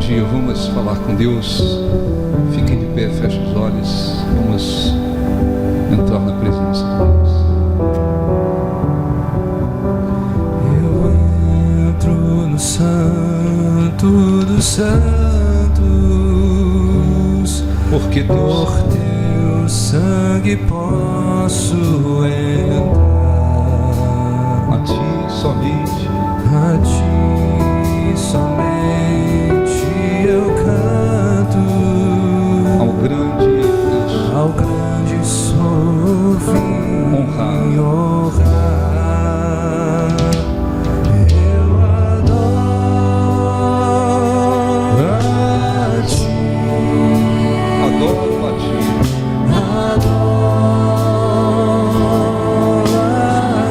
dia, vamos falar com Deus. Fiquem de pé, feche os olhos. Vamos entrar na presença de Deus. Eu entro no Santo dos Santos, Porque Deus, por teu sangue posso entrar. a Ti somente, A Ti somente eu canto, ao grande Deus, ao grande sou vim honrar. honrar. Eu adoro a Ti, Adoro a Ti, adoro a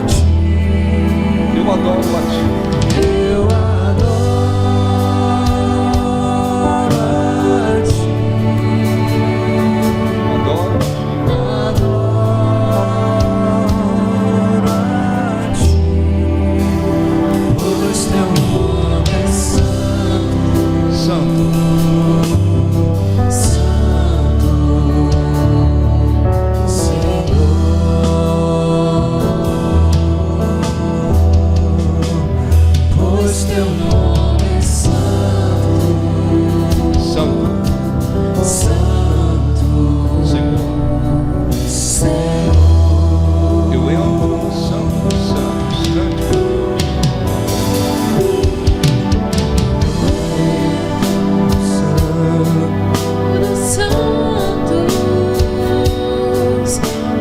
Ti, eu adoro a Ti, eu adoro a Ti, adoro a Ti. adoro a Ti, pois teu nome é santo, Santo, santo, Senhor, pois teu nome é santo, Santo, santo, Senhor. Senhor. Eu entro no Santo dos Santos, cante para Deus. Dos santos,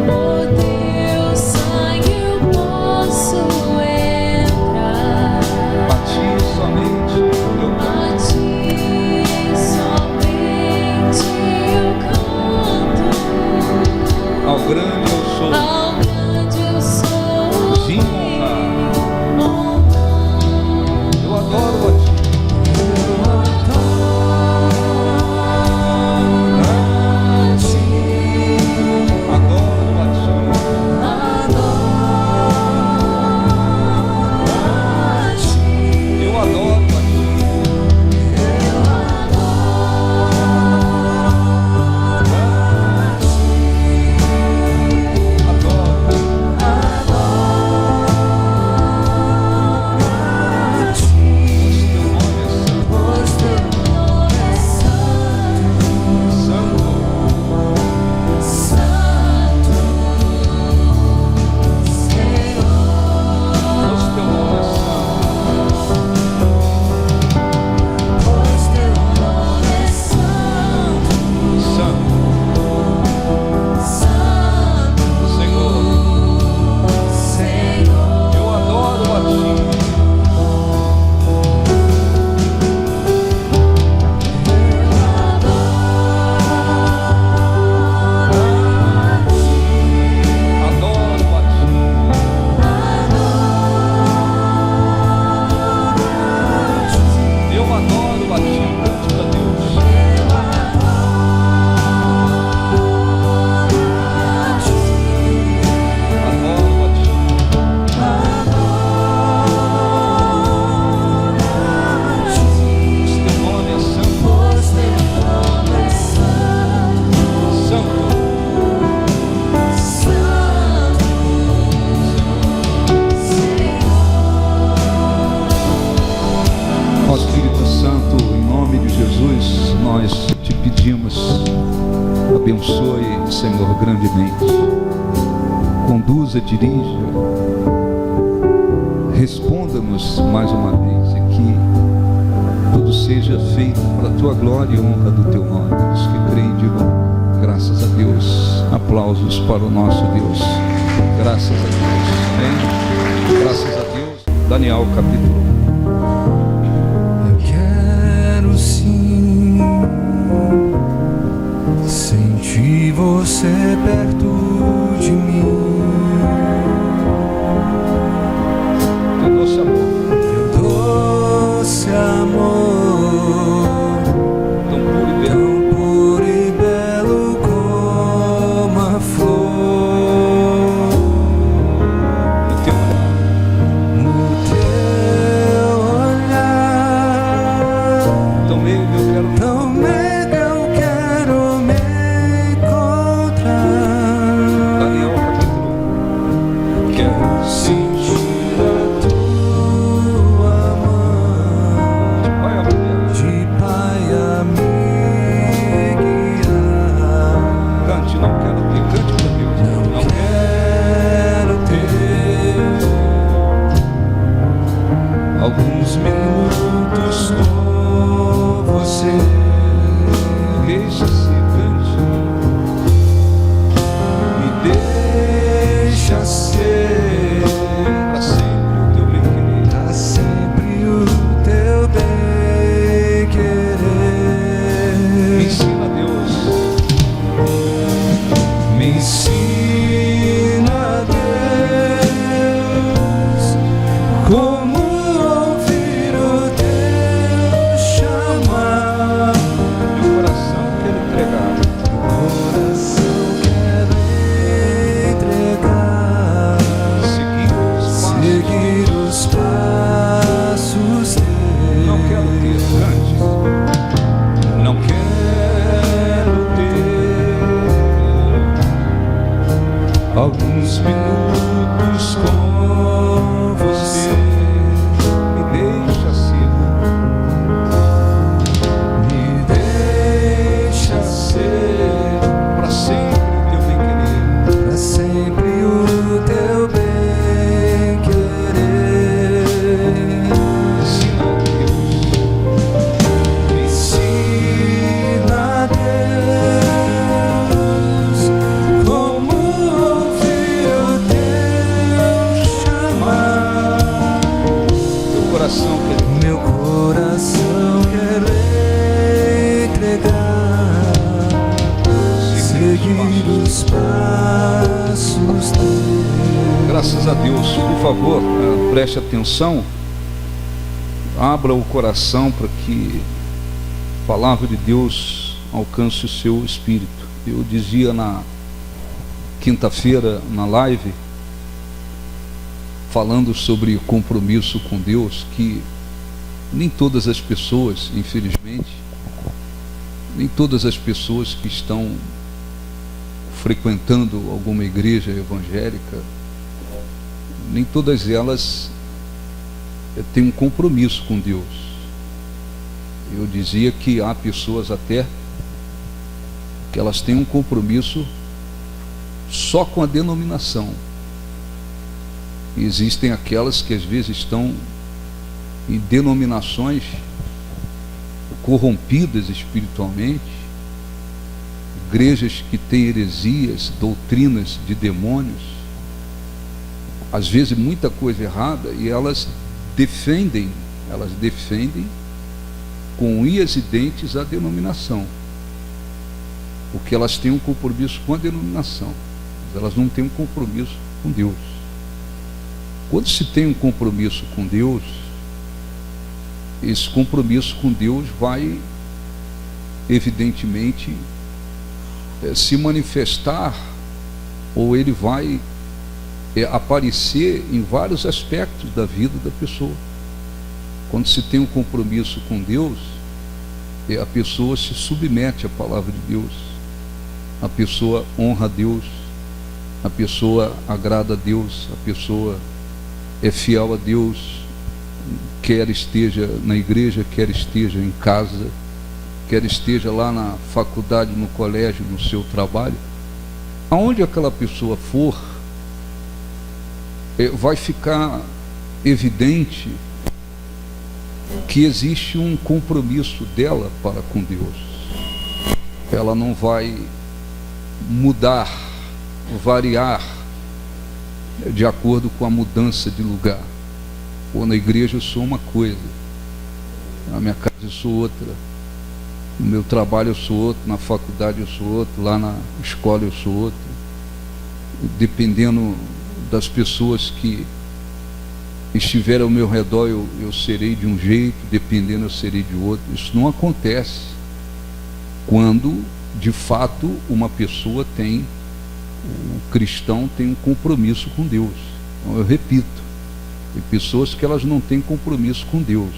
por teu sangue eu posso entrar. A Ti somente eu A canto, Ti somente eu canto. ao grande eu sou, Ao grande eu sou vim honrar. honrar. Eu adoro a Ti, adoro a Ti, eu adoro a Ti, adoro. Pois Teu nome é santo, pois Teu nome é santo, Senhor. Eu adoro a Ti, adoro a Ti, eu adoro a Ti, cante para Deus. Adoro a Ti, pois Teu nome é santo, santo, ó Espírito Santo, em nome de Jesus, nós Te pedimos, abençoe, Senhor, grandemente, conduza, dirija, responda-nos mais uma vez e que tudo seja feito para a Tua glória e honra do Teu nome. Os que creem digam graças a Deus. Aplausos para o nosso Deus. Graças a Deus. Amém. Graças a Deus. Daniel capítulo 1. Eu quero sim sentir você perto de mim. Teu doce amor, Teu doce amor, tão puro e belo, tão puro e belo como a flor. no Teu olhar, No teu olhar, tão meio, meu alguns minutos com você. Deixa-se grande, Me deixa ser para sempre o teu bem-querer. pra sempre o teu bem querer. Me ensina, Deus, Me ensina, Deus, como ouvir o teu chamar. meu coração quero entregar. Coração quero entregar, Seguir os passos seguir os passos teus. não quero ter grandes, Não quero ter alguns minutos com você. me deixa ser Me deixa ser para sempre o teu bem-querer. pra sempre o teu bem querer. Ensina, Deus, Me ensina, Deus, como ouvir o teu chamar. teu coração quero Meu coração quer entregar, seguir os passos teus. Graças a Deus. Por favor, preste atenção. Abra o coração para que a palavra de Deus alcance o seu espírito. Eu dizia na quinta-feira, na live, falando sobre compromisso com Deus, que nem todas as pessoas, infelizmente, nem todas as pessoas que estão frequentando alguma igreja evangélica, nem todas elas têm um compromisso com Deus. Eu dizia que há pessoas até que elas têm um compromisso só com a denominação. E existem aquelas que às vezes estão em denominações corrompidas espiritualmente, igrejas que têm heresias, doutrinas de demônios, às vezes muita coisa errada, e elas defendem com unhas e dentes a denominação, porque elas têm um compromisso com a denominação, mas elas não têm um compromisso com Deus. Quando se tem um compromisso com Deus, esse compromisso com Deus vai, evidentemente, se manifestar, ou ele vai aparecer em vários aspectos da vida da pessoa. Quando se tem um compromisso com Deus, a pessoa se submete à palavra de Deus, a pessoa honra a Deus, a pessoa agrada a Deus, a pessoa é fiel a Deus, quer esteja na igreja, quer esteja em casa, quer esteja lá na faculdade, no colégio, no seu trabalho. Aonde aquela pessoa for, vai ficar evidente que existe um compromisso dela para com Deus. Ela não vai mudar, variar de acordo com a mudança de lugar. Ou na igreja eu sou uma coisa, na minha casa eu sou outra, no meu trabalho eu sou outro, na faculdade eu sou outro, lá na escola eu sou outro. Dependendo das pessoas que estiverem ao meu redor, eu serei de um jeito, dependendo eu serei de outro. Isso não acontece quando de fato uma pessoa tem, o cristão tem um compromisso com Deus. Então, eu repito, tem pessoas que elas não têm compromisso com Deus,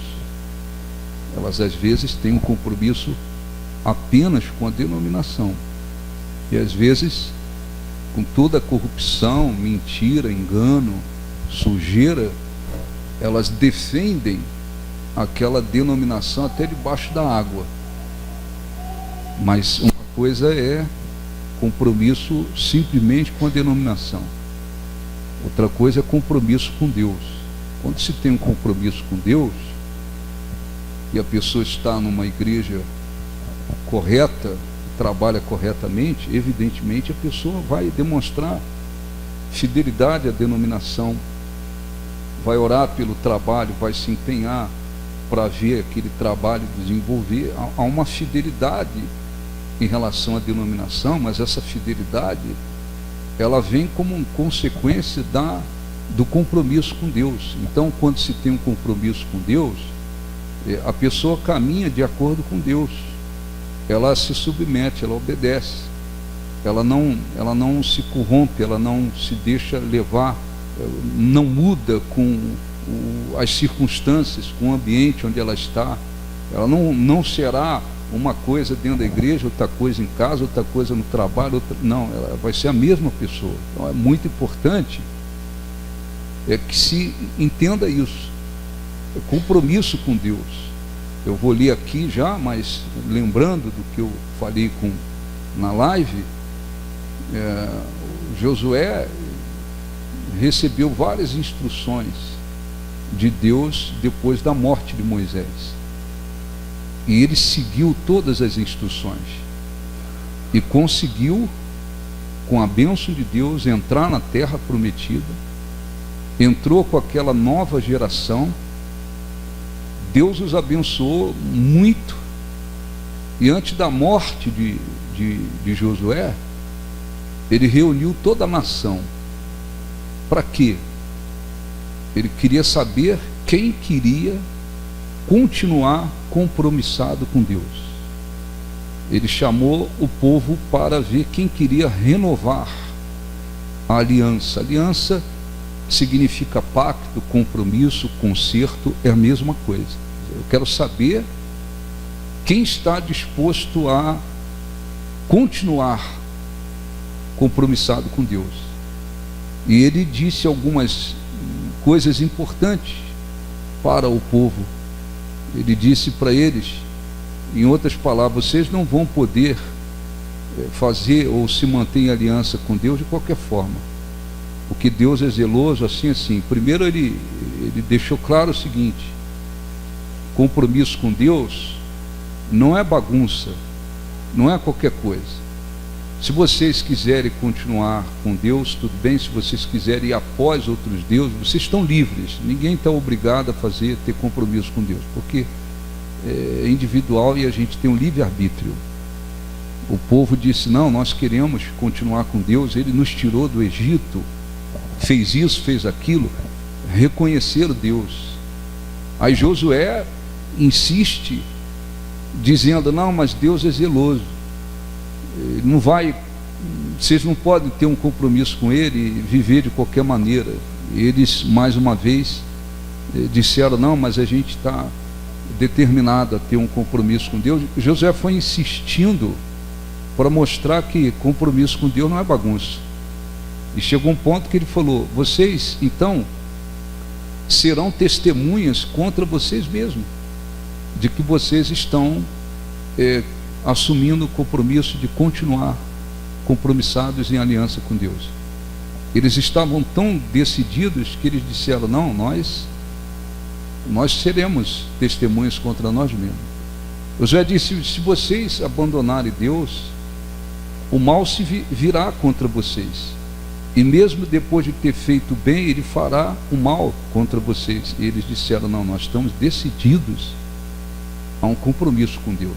elas às vezes têm um compromisso apenas com a denominação, e às vezes com toda a corrupção, mentira, engano, sujeira, elas defendem aquela denominação até debaixo da água. Mas uma coisa é compromisso simplesmente com a denominação, outra coisa é compromisso com Deus. Quando se tem um compromisso com Deus, e a pessoa está numa igreja correta, trabalha corretamente, evidentemente a pessoa vai demonstrar fidelidade à denominação, vai orar pelo trabalho, vai se empenhar para ver aquele trabalho desenvolver. Há uma fidelidade em relação à denominação, mas essa fidelidade, ela vem como consequência do compromisso com Deus. Então, quando se tem um compromisso com Deus, a pessoa caminha de acordo com Deus, ela se submete, ela obedece, ela não se corrompe, ela não se deixa levar, não muda com as circunstâncias, com o ambiente onde ela está. Ela não será uma coisa dentro da igreja, outra coisa em casa, outra coisa no trabalho, não, ela vai ser a mesma pessoa. Então é muito importante que se entenda isso, compromisso com Deus. Eu vou ler aqui já, mas lembrando do que eu falei na live, Josué recebeu várias instruções de Deus depois da morte de Moisés, e ele seguiu todas as instruções e conseguiu, com a bênção de Deus, entrar na terra prometida. Entrou com aquela nova geração, Deus os abençoou muito, e antes da morte de Josué, ele reuniu toda a nação. Para quê? Ele queria saber quem queria continuar compromissado com Deus. Ele chamou o povo para ver quem queria renovar a aliança. Aliança significa pacto, compromisso, concerto, é a mesma coisa. Eu quero saber quem está disposto a continuar compromissado com Deus. E ele disse algumas coisas importantes para o povo. Ele disse para eles, em outras palavras, vocês não vão poder fazer ou se manter em aliança com Deus de qualquer forma, porque Deus é zeloso, assim. Primeiro ele deixou claro o seguinte: compromisso com Deus não é bagunça, não é qualquer coisa. Se vocês quiserem continuar com Deus, tudo bem. Se vocês quiserem ir após outros deuses, vocês estão livres. Ninguém está obrigado a ter compromisso com Deus, porque é individual e a gente tem um livre-arbítrio. O povo disse, não, nós queremos continuar com Deus, Ele nos tirou do Egito, fez isso, fez aquilo, reconheceram Deus. Aí Josué insiste, dizendo, não, mas Deus é zeloso, não vai, vocês não podem ter um compromisso com Ele e viver de qualquer maneira. Eles, mais uma vez, disseram, não, mas a gente está determinado a ter um compromisso com Deus. Josué foi insistindo para mostrar que compromisso com Deus não é bagunça. E chegou um ponto que ele falou, vocês então serão testemunhas contra vocês mesmos, de que vocês estão assumindo o compromisso de continuar compromissados em aliança com Deus. Eles estavam tão decididos que eles disseram, não, nós seremos testemunhas contra nós mesmos. Josué disse, se vocês abandonarem Deus, o mal se virá contra vocês, e mesmo depois de ter feito o bem, Ele fará o mal contra vocês. E eles disseram, não, nós estamos decididos a um compromisso com Deus.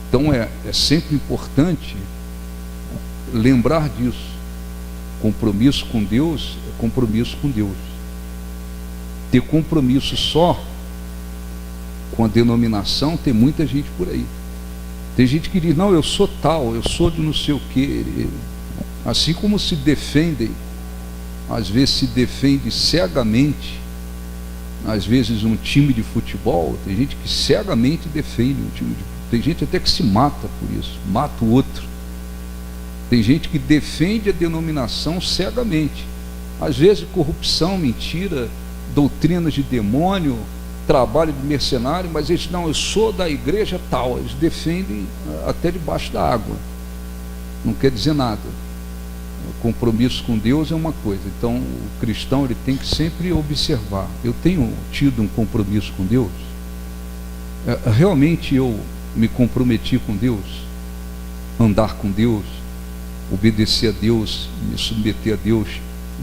Então é sempre importante lembrar disso. Compromisso com Deus é compromisso com Deus. Ter compromisso só com a denominação, tem muita gente por aí. Tem gente que diz, não, eu sou tal, eu sou de não sei o quê. Assim como se defendem, às vezes se defende cegamente, às vezes um time de futebol, tem gente que cegamente defende um time de futebol. Tem gente até que se mata por isso, mata o outro. Tem gente que defende a denominação cegamente. Às vezes corrupção, mentira, doutrinas de demônio, trabalho de mercenário, mas eles, não, eu sou da igreja tal. Eles defendem até debaixo da água. Não quer dizer nada. O compromisso com Deus é uma coisa. Então, o cristão ele tem que sempre observar. Eu tenho tido um compromisso com Deus? Realmente eu me comprometi com Deus? Andar com Deus? Obedecer a Deus? Me submeter a Deus?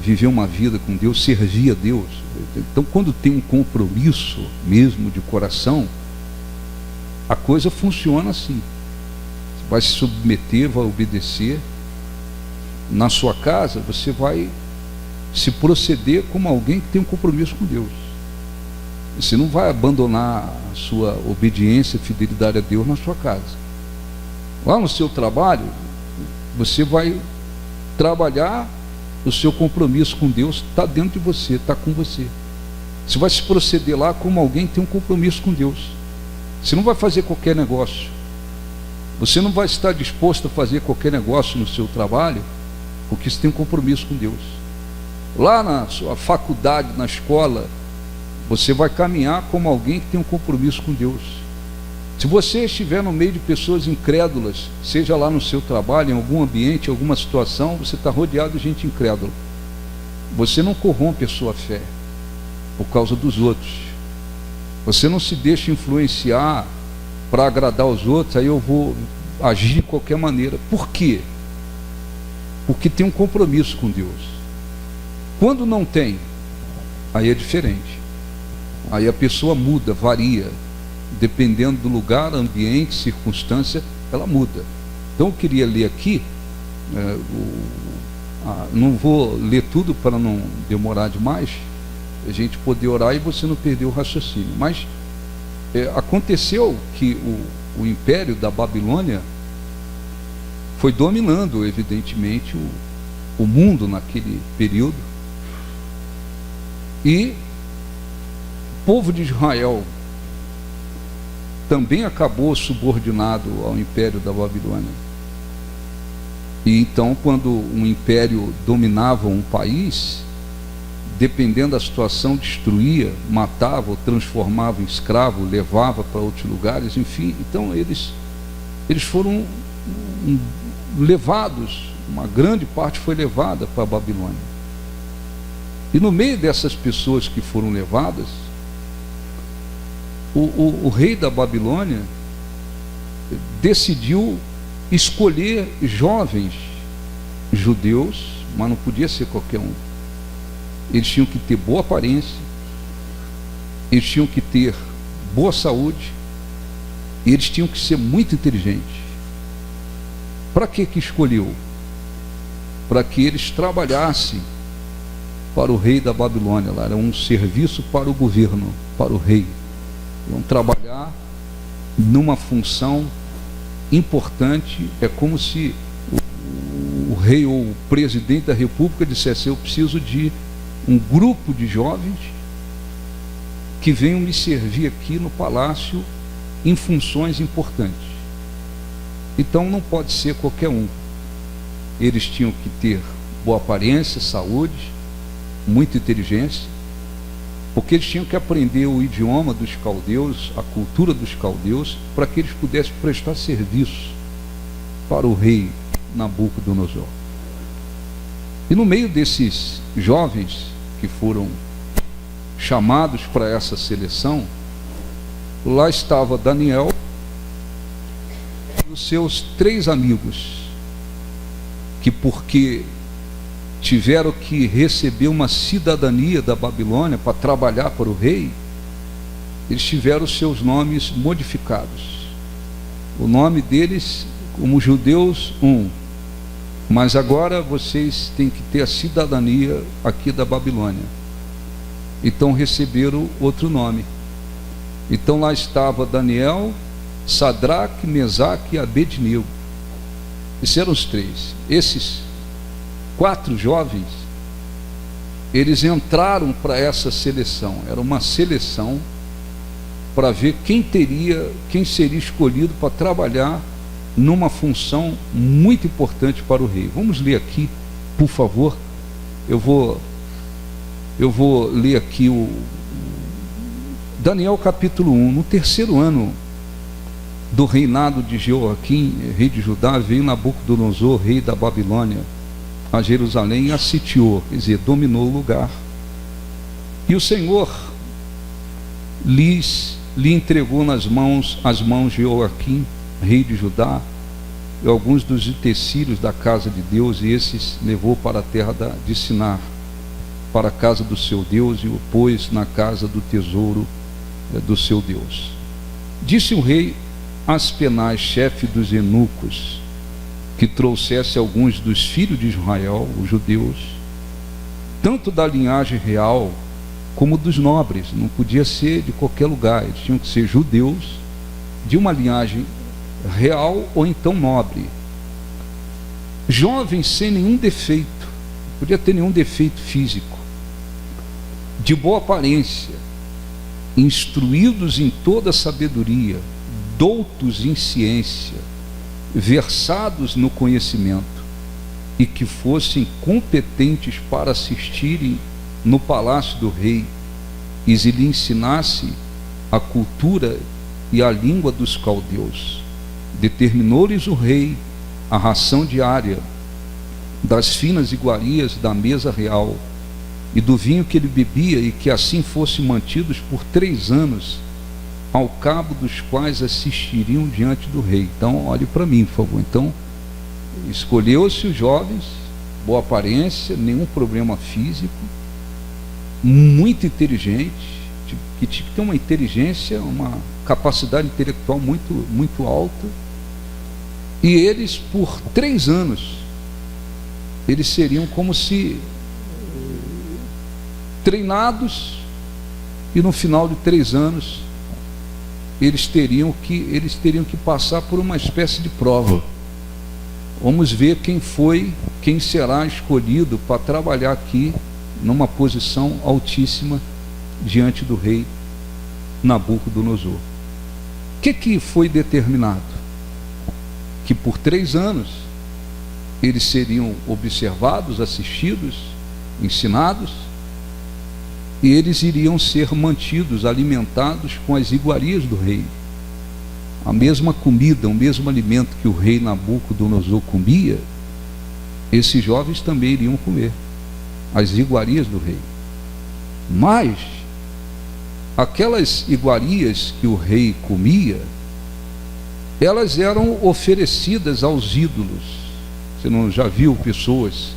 Viver uma vida com Deus? Servir a Deus? Então, quando tem um compromisso mesmo de coração, a coisa funciona assim. Você vai se submeter, vai obedecer. Na sua casa, você vai se proceder como alguém que tem um compromisso com Deus. Você não vai abandonar a sua obediência, fidelidade a Deus na sua casa. Lá no seu trabalho, você vai trabalhar, o seu compromisso com Deus está dentro de você, está com você. Você vai se proceder lá como alguém que tem um compromisso com Deus. Você não vai fazer qualquer negócio. Você não vai estar disposto a fazer qualquer negócio no seu trabalho, porque você tem um compromisso com Deus. Lá na sua faculdade, na escola, você vai caminhar como alguém que tem um compromisso com Deus. Se você estiver no meio de pessoas incrédulas, seja lá no seu trabalho, em algum ambiente, em alguma situação, você está rodeado de gente incrédula. Você não corrompe a sua fé por causa dos outros. Você não se deixa influenciar para agradar os outros, aí eu vou agir de qualquer maneira. Por quê? Porque tem um compromisso com Deus. Quando não tem, aí é diferente. Aí a pessoa muda, varia. Dependendo do lugar, ambiente, circunstância, ela muda. Então eu queria ler aqui, não vou ler tudo para não demorar demais, a gente poder orar e você não perder o raciocínio. Mas aconteceu que o império da Babilônia foi dominando, evidentemente, o mundo naquele período. E o povo de Israel também acabou subordinado ao império da Babilônia. E então, quando um império dominava um país, dependendo da situação, destruía, matava, ou transformava em escravo, levava para outros lugares, enfim. Então eles foram levados, uma grande parte foi levada para a Babilônia. E no meio dessas pessoas que foram levadas, o rei da Babilônia decidiu escolher jovens judeus, mas não podia ser qualquer um. Eles tinham que ter boa aparência, eles tinham que ter boa saúde, e eles tinham que ser muito inteligentes. Para que escolheu? Para que eles trabalhassem para o rei da Babilônia. Lá era um serviço para o governo, para o rei. Iam trabalhar numa função importante. É como se o rei ou o presidente da república dissesse: eu preciso de um grupo de jovens que venham me servir aqui no palácio em funções importantes. Então não pode ser qualquer um. Eles tinham que ter boa aparência, saúde, muita inteligência, porque eles tinham que aprender o idioma dos caldeus, a cultura dos caldeus, para que eles pudessem prestar serviço para o rei Nabucodonosor. E no meio desses jovens que foram chamados para essa seleção, lá estava Daniel e os seus 3 amigos, que porque tiveram que receber uma cidadania da Babilônia para trabalhar para o rei, eles tiveram seus nomes modificados. O nome deles, como judeus, mas agora vocês têm que ter a cidadania aqui da Babilônia. Então receberam outro nome. Então lá estava Daniel, Sadraque, Mesaque e Abednego. Esses eram os 3. Esses 4 jovens, eles entraram para essa seleção. Era uma seleção para ver quem seria escolhido para trabalhar numa função muito importante para o rei. Vamos ler aqui, por favor. Eu vou ler aqui o Daniel capítulo 1. No 3º ano do reinado de Jeoaquim, rei de Judá, veio Nabucodonosor, rei da Babilônia, a Jerusalém e a sitiou, quer dizer, dominou o lugar. E o Senhor lhe entregou nas mãos, as mãos de Joaquim, rei de Judá, e alguns dos utensílios da casa de Deus, e esses levou para a terra de Sinar, para a casa do seu Deus, e o pôs na casa do tesouro do seu Deus. Disse o rei Aspenaz, chefe dos eunucos, que trouxesse alguns dos filhos de Israel, os judeus, tanto da linhagem real como dos nobres. Não podia ser de qualquer lugar, eles tinham que ser judeus de uma linhagem real ou então nobre, jovens sem nenhum defeito, não podia ter nenhum defeito físico, de boa aparência, instruídos em toda sabedoria, doutos em ciência, versados no conhecimento, e que fossem competentes para assistirem no palácio do rei, e lhe ensinasse a cultura e a língua dos caldeus. Determinou-lhes o rei a ração diária das finas iguarias da mesa real e do vinho que ele bebia, e que assim fossem mantidos por 3 anos, ao cabo dos quais assistiriam diante do rei. Então, olhe para mim, por favor. Então, escolheu-se os jovens, boa aparência, nenhum problema físico, muito inteligente, que tinha que ter uma inteligência, uma capacidade intelectual muito alta, e eles, por 3 anos, eles seriam como se treinados, e no final de 3 anos eles teriam que passar por uma espécie de prova. Vamos ver quem será escolhido para trabalhar aqui numa posição altíssima diante do rei Nabucodonosor. O que foi determinado? Que por 3 anos eles seriam observados, assistidos, ensinados, e eles iriam ser mantidos, alimentados com as iguarias do rei. A mesma comida, o mesmo alimento que o rei Nabucodonosor comia, esses jovens também iriam comer, as iguarias do rei. Mas aquelas iguarias que o rei comia, elas eram oferecidas aos ídolos. Você não já viu pessoas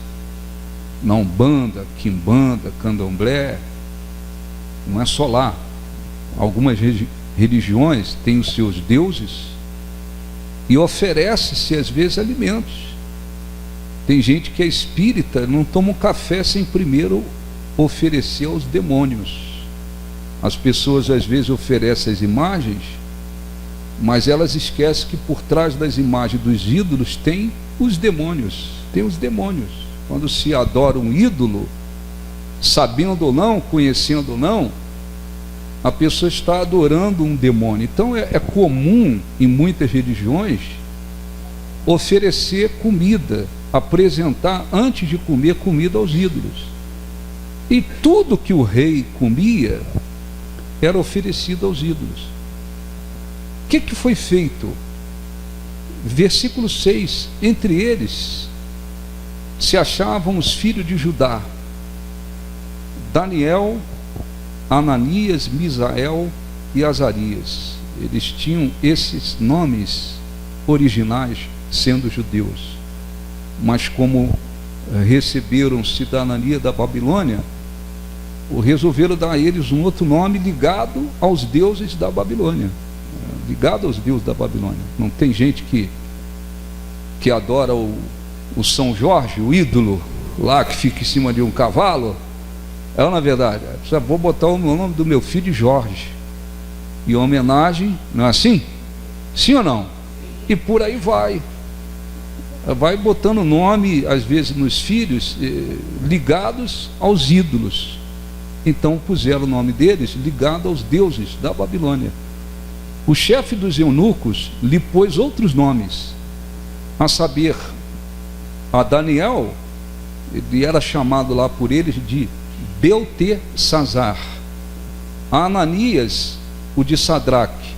na Umbanda, Quimbanda, Candomblé? Não é só lá. Algumas religiões têm os seus deuses e oferece-se às vezes alimentos. Tem gente que é espírita, não toma um café sem primeiro oferecer aos demônios. As pessoas às vezes oferecem as imagens, mas elas esquecem que por trás das imagens dos ídolos tem os demônios. Tem os demônios. Quando se adora um ídolo, sabendo ou não, conhecendo ou não, a pessoa está adorando um demônio. Então é comum em muitas religiões oferecer comida, apresentar antes de comer comida aos ídolos. E tudo que o rei comia era oferecido aos ídolos. O que foi feito? Versículo 6: entre eles se achavam os filhos de Judá, Daniel, Ananias, Misael e Azarias. Eles tinham esses nomes originais sendo judeus, mas como receberam cidadania da Babilônia, resolveram dar a eles um outro nome ligado aos deuses da Babilônia. Ligado aos deuses da Babilônia. Não tem gente que adora o São Jorge, o ídolo lá que fica em cima de um cavalo? É, na verdade, vou botar o nome do meu filho de Jorge, em homenagem, não é assim? Sim ou não? E por aí vai botando nome, às vezes, nos filhos, ligados aos ídolos. Então puseram o nome deles ligado aos deuses da Babilônia. O chefe dos eunucos lhe pôs outros nomes, a saber, a Daniel, ele era chamado lá por eles de Beltesazar, a Ananias, o de Sadraque,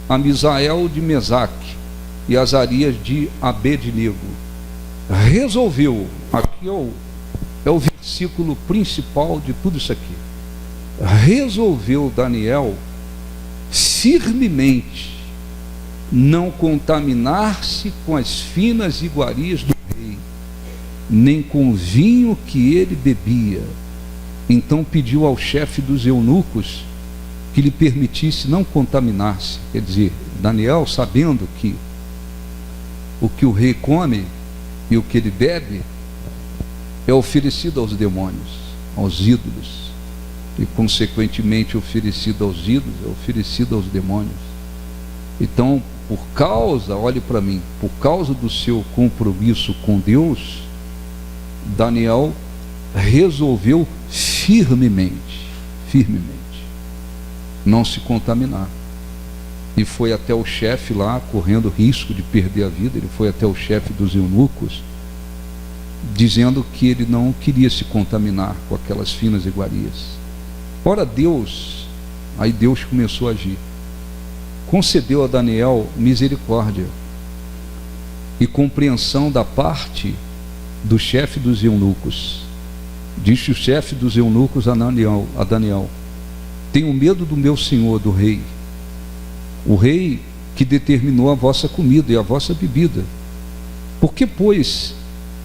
a Misael, o de Mesaque, e Azarias de Abednego. resolveu, aqui é o versículo principal de tudo isso aqui, resolveu Daniel firmemente não contaminar-se com as finas iguarias do rei, nem com o vinho que ele bebia. Então pediu ao chefe dos eunucos que lhe permitisse não contaminar-se. Quer dizer, Daniel, sabendo que o que o rei come e o que ele bebe é oferecido aos demônios, aos ídolos, e consequentemente oferecido aos ídolos, é oferecido aos demônios. Então, por causa, olhe para mim, por causa do seu compromisso com Deus, Daniel resolveu firmemente, não se contaminar. E foi até o chefe lá, correndo risco de perder a vida, ele foi até o chefe dos eunucos, dizendo que ele não queria se contaminar com aquelas finas iguarias. Ora, aí Deus começou a agir. Concedeu a Daniel misericórdia e compreensão da parte do chefe dos eunucos. Disse o chefe dos eunucos a Daniel: tenho medo do meu senhor, do rei, o rei que determinou a vossa comida e a vossa bebida. Por que, pois,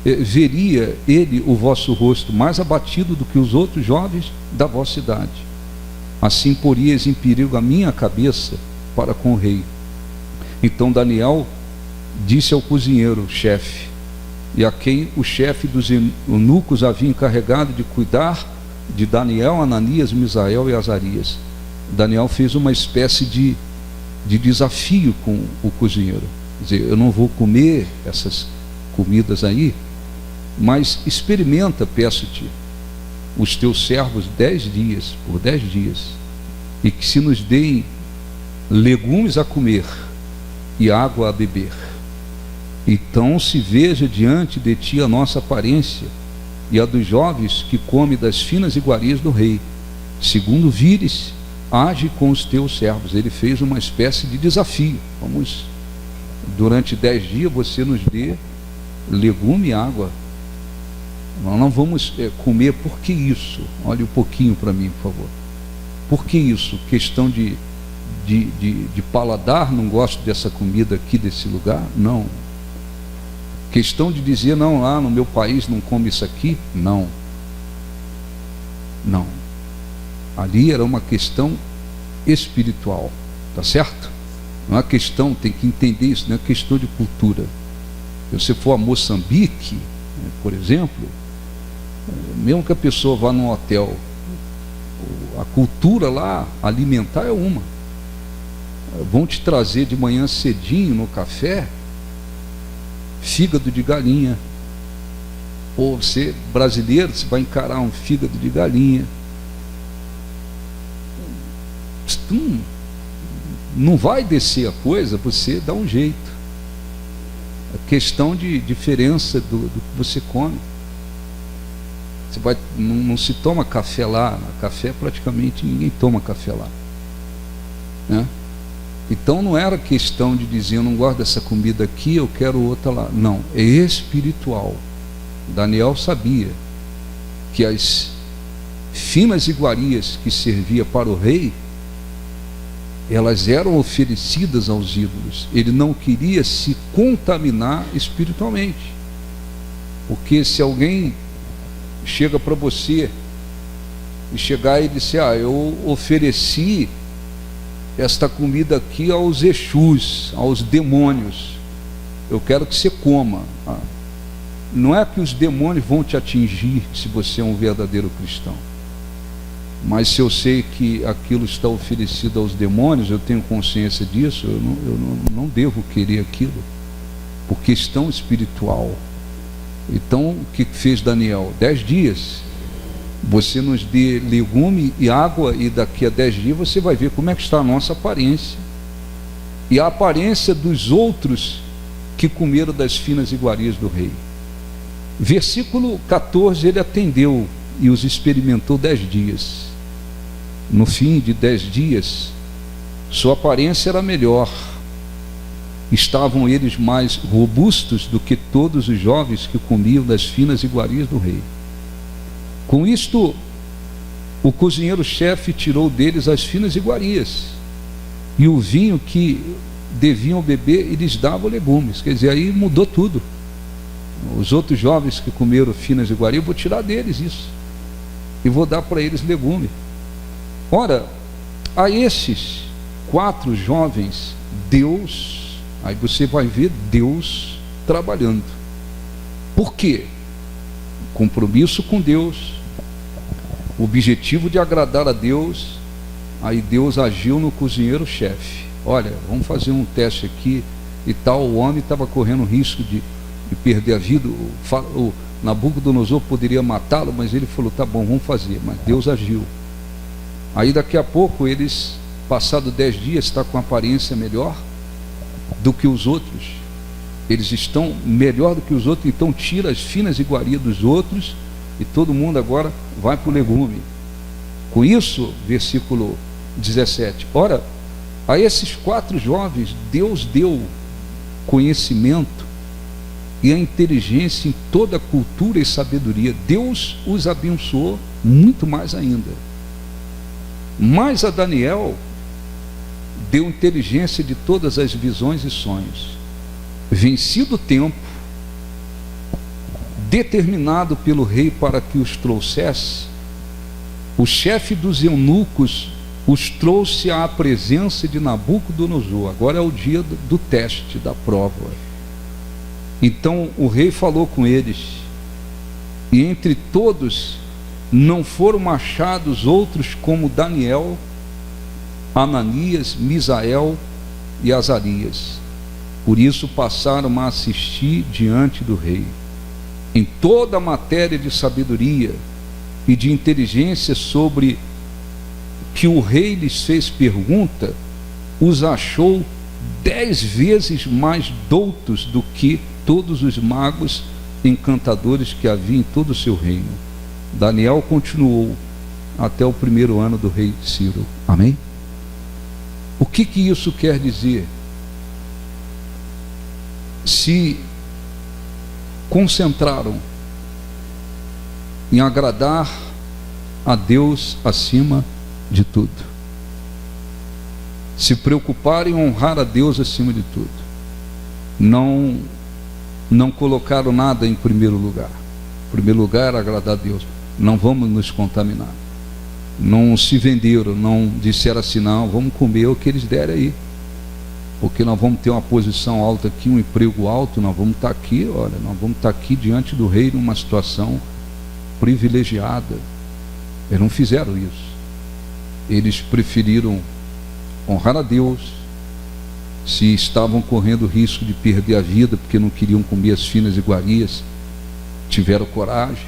veria ele o vosso rosto mais abatido do que os outros jovens da vossa idade? Assim poríeis em perigo a minha cabeça para com o rei. Então Daniel disse ao cozinheiro, chefe, e a quem o chefe dos eunucos havia encarregado de cuidar de Daniel, Ananias, Misael e Azarias. Daniel fez uma espécie de desafio com o cozinheiro. Quer dizer, eu não vou comer essas comidas aí, mas experimenta, peço-te, os teus servos 10 dias, por 10 dias, e que se nos deem legumes a comer e água a beber. Então se veja diante de ti a nossa aparência e a dos jovens que come das finas iguarias do rei. Segundo vires, age com os teus servos. Ele fez uma espécie de desafio. Vamos, durante 10 dias você nos dê legume e água. Nós não vamos comer. Por que isso? Olhe um pouquinho para mim, por favor. Por que isso? Questão de paladar, não gosto dessa comida aqui, desse lugar? Não. Questão de dizer, não, lá no meu país não come isso aqui? Não. Ali era uma questão espiritual, tá certo? Não é uma questão, tem que entender isso, não é questão de cultura. Se você for a Moçambique, por exemplo, mesmo que a pessoa vá num hotel, a cultura lá alimentar é uma. Vão te trazer de manhã cedinho no café fígado de galinha. Ou você, brasileiro, você vai encarar um fígado de galinha. Não vai descer a coisa, você dá um jeito. A questão de diferença do que você come. Você vai, não se toma café lá. Café praticamente ninguém toma café lá, né? Então não era questão de dizer, eu não gosto dessa comida aqui, eu quero outra lá. Não, é espiritual. Daniel sabia que as finas iguarias que servia para o rei, elas eram oferecidas aos ídolos. Ele não queria se contaminar espiritualmente. Porque se alguém chega para você e chegar e dizer, eu ofereci esta comida aqui aos Exus, aos demônios, eu quero que você coma. Não é que os demônios vão te atingir se você é um verdadeiro cristão, mas se eu sei que aquilo está oferecido aos demônios, eu tenho consciência disso, eu não devo querer aquilo, por questão espiritual. Então o que fez Daniel? 10 dias você nos dê legume e água, e daqui a 10 dias você vai ver como é que está a nossa aparência e a aparência dos outros que comeram das finas iguarias do rei. Versículo 14, ele atendeu e os experimentou 10 dias. No fim de 10 dias, sua aparência era melhor estavam eles mais robustos do que todos os jovens que comiam das finas iguarias do rei. Com isto, o cozinheiro-chefe tirou deles as finas iguarias e o vinho que deviam beber e lhes dava legumes. Quer dizer, aí mudou tudo. Os outros jovens que comeram finas iguarias, eu vou tirar deles isso e vou dar para eles legume. Ora, a esses 4 jovens, Deus, aí você vai ver Deus trabalhando. Por quê? Compromisso com Deus, o objetivo de agradar a Deus. Aí Deus agiu no cozinheiro-chefe. Olha, vamos fazer um teste aqui e tal. O homem estava correndo risco de perder a vida. O Nabucodonosor poderia matá-lo, mas ele falou, tá bom, vamos fazer. Mas Deus agiu. Aí daqui a pouco eles, passado 10 dias, está com aparência melhor do que os outros. Eles estão melhor do que os outros, então tira as finas iguarias dos outros e todo mundo agora vai para o legume. Com isso, versículo 17, ora, a esses 4 jovens Deus deu conhecimento e a inteligência em toda a cultura e sabedoria. Deus os abençoou muito mais ainda. Mas a Daniel deu inteligência de todas as visões e sonhos. Vencido o tempo determinado pelo rei para que os trouxesse, o chefe dos eunucos os trouxe à presença de Nabucodonosor. Agora é o dia do teste, da prova. Então o rei falou com eles, e entre todos não foram achados outros como Daniel, Ananias, Misael e Azarias. Por isso passaram a assistir diante do rei. Em toda a matéria de sabedoria e de inteligência sobre que o rei lhes fez pergunta, os achou 10 vezes mais doutos do que todos os magos encantadores que havia em todo o seu reino. Daniel continuou até o 1º ano do rei Ciro. Amém? O que isso quer dizer? Se concentraram em agradar a Deus acima de tudo, se preocuparam em honrar a Deus acima de tudo, não colocaram nada em primeiro lugar. Em primeiro lugar era agradar a Deus. Não vamos nos contaminar. Não se venderam, não disseram assim, não, vamos comer o que eles derem aí, porque nós vamos ter uma posição alta aqui, um emprego alto, nós vamos estar aqui, olha, nós vamos estar aqui diante do rei numa situação privilegiada. Eles não fizeram isso. Eles preferiram honrar a Deus. Se estavam correndo risco de perder a vida porque não queriam comer as finas iguarias, tiveram coragem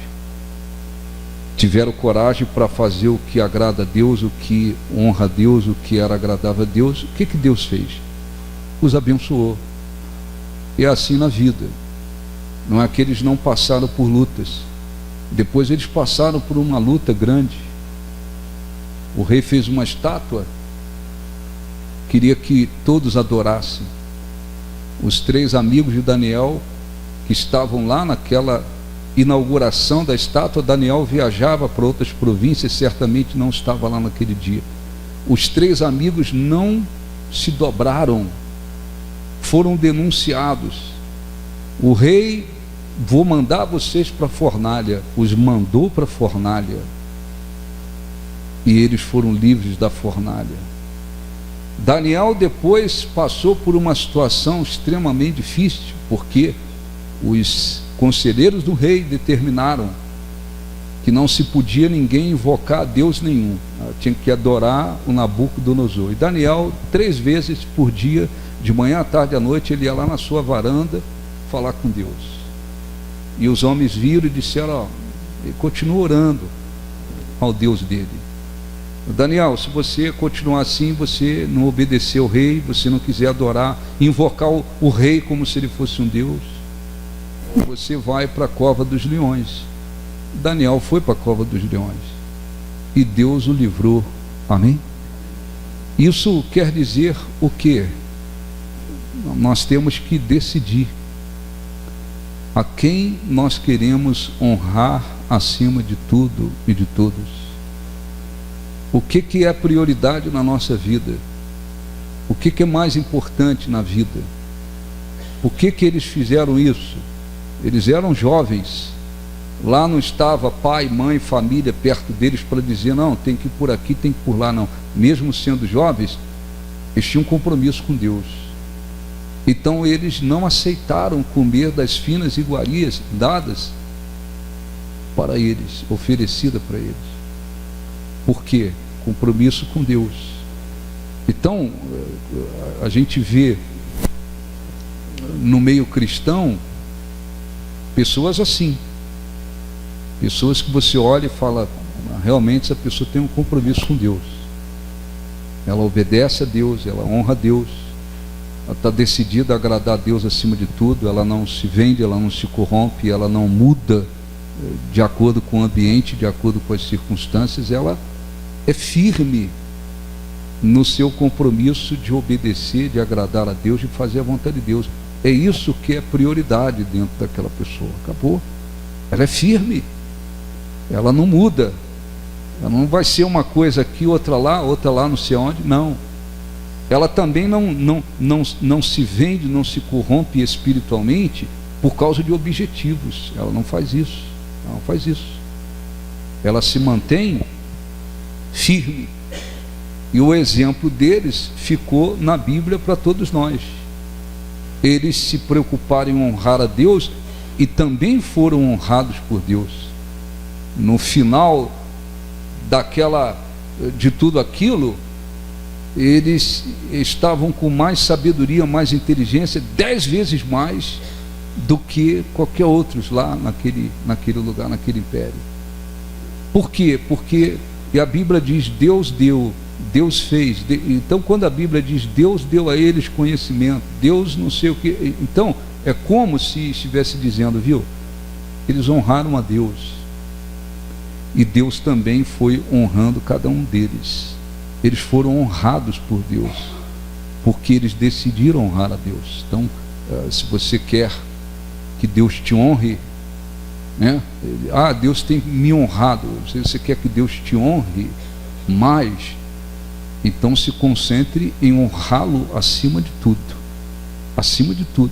para fazer o que agrada a Deus, o que honra a Deus, o que era agradável a Deus. O que Deus fez? Os abençoou. E é assim na vida. Não é que eles não passaram por lutas. Depois eles passaram por uma luta grande. O rei fez uma estátua, queria que todos adorassem. Os 3 amigos de Daniel que estavam lá naquela inauguração da estátua, Daniel viajava para outras províncias, certamente não estava lá naquele dia. Os 3 amigos não se dobraram, foram denunciados. O rei, vou mandar vocês para a fornalha, os mandou para a fornalha, e eles foram livres da fornalha. Daniel depois passou por uma situação extremamente difícil, porque os conselheiros do rei determinaram que não se podia ninguém invocar a Deus nenhum, tinha que adorar o Nabucodonosor. E Daniel 3 vezes por dia, de manhã, à tarde, à noite, ele ia lá na sua varanda falar com Deus. E os homens viram e disseram, ele continua orando ao Deus dele. Daniel, se você continuar assim, você não obedecer ao rei, você não quiser adorar, invocar o rei como se ele fosse um Deus, você vai para a cova dos leões. Daniel foi para a cova dos leões e Deus o livrou. Amém? Isso quer dizer o quê? nós temos que decidir a quem nós queremos honrar acima de tudo e de todos. O que é prioridade na nossa vida? O que é mais importante na vida? Por que eles fizeram isso? Eles eram jovens. Lá não estava pai, mãe, família perto deles para dizer, não, tem que ir por aqui, tem que ir por lá, não. Mesmo sendo jovens, eles tinham um compromisso com Deus. Então eles não aceitaram comer das finas iguarias dadas para eles, oferecida para eles. Por quê? Compromisso com Deus. Então, a gente vê no meio cristão pessoas assim. Pessoas que você olha e fala, realmente essa pessoa tem um compromisso com Deus. Ela obedece a Deus, ela honra a Deus, ela está decidida a agradar a Deus acima de tudo, ela não se vende, ela não se corrompe, ela não muda de acordo com o ambiente, de acordo com as circunstâncias, ela é firme no seu compromisso de obedecer, de agradar a Deus, de fazer a vontade de Deus. É isso que é prioridade dentro daquela pessoa. Acabou. Ela é firme. Ela não muda. Ela não vai ser uma coisa aqui, outra lá não sei onde. Não. Ela também não se vende, não se corrompe espiritualmente por causa de objetivos. Ela não faz isso. Ela não faz isso. Ela se mantém firme. E o exemplo deles ficou na Bíblia para todos nós. Eles se preocuparam em honrar a Deus e também foram honrados por Deus. No final de tudo aquilo, eles estavam com mais sabedoria, mais inteligência, 10 vezes mais do que qualquer outros lá naquele lugar, naquele império. Por quê? Porque a Bíblia diz, Deus deu, Deus fez. Então, quando a Bíblia diz Deus deu a eles conhecimento, Deus não sei o que, então é como se estivesse dizendo, viu? Eles honraram a Deus e Deus também foi honrando cada um deles. Eles foram honrados por Deus porque eles decidiram honrar a Deus. Então, se você quer que Deus te honre, né? Deus tem me honrado. Se você quer que Deus te honre mais, então se concentre em honrá-lo acima de tudo. Acima de tudo.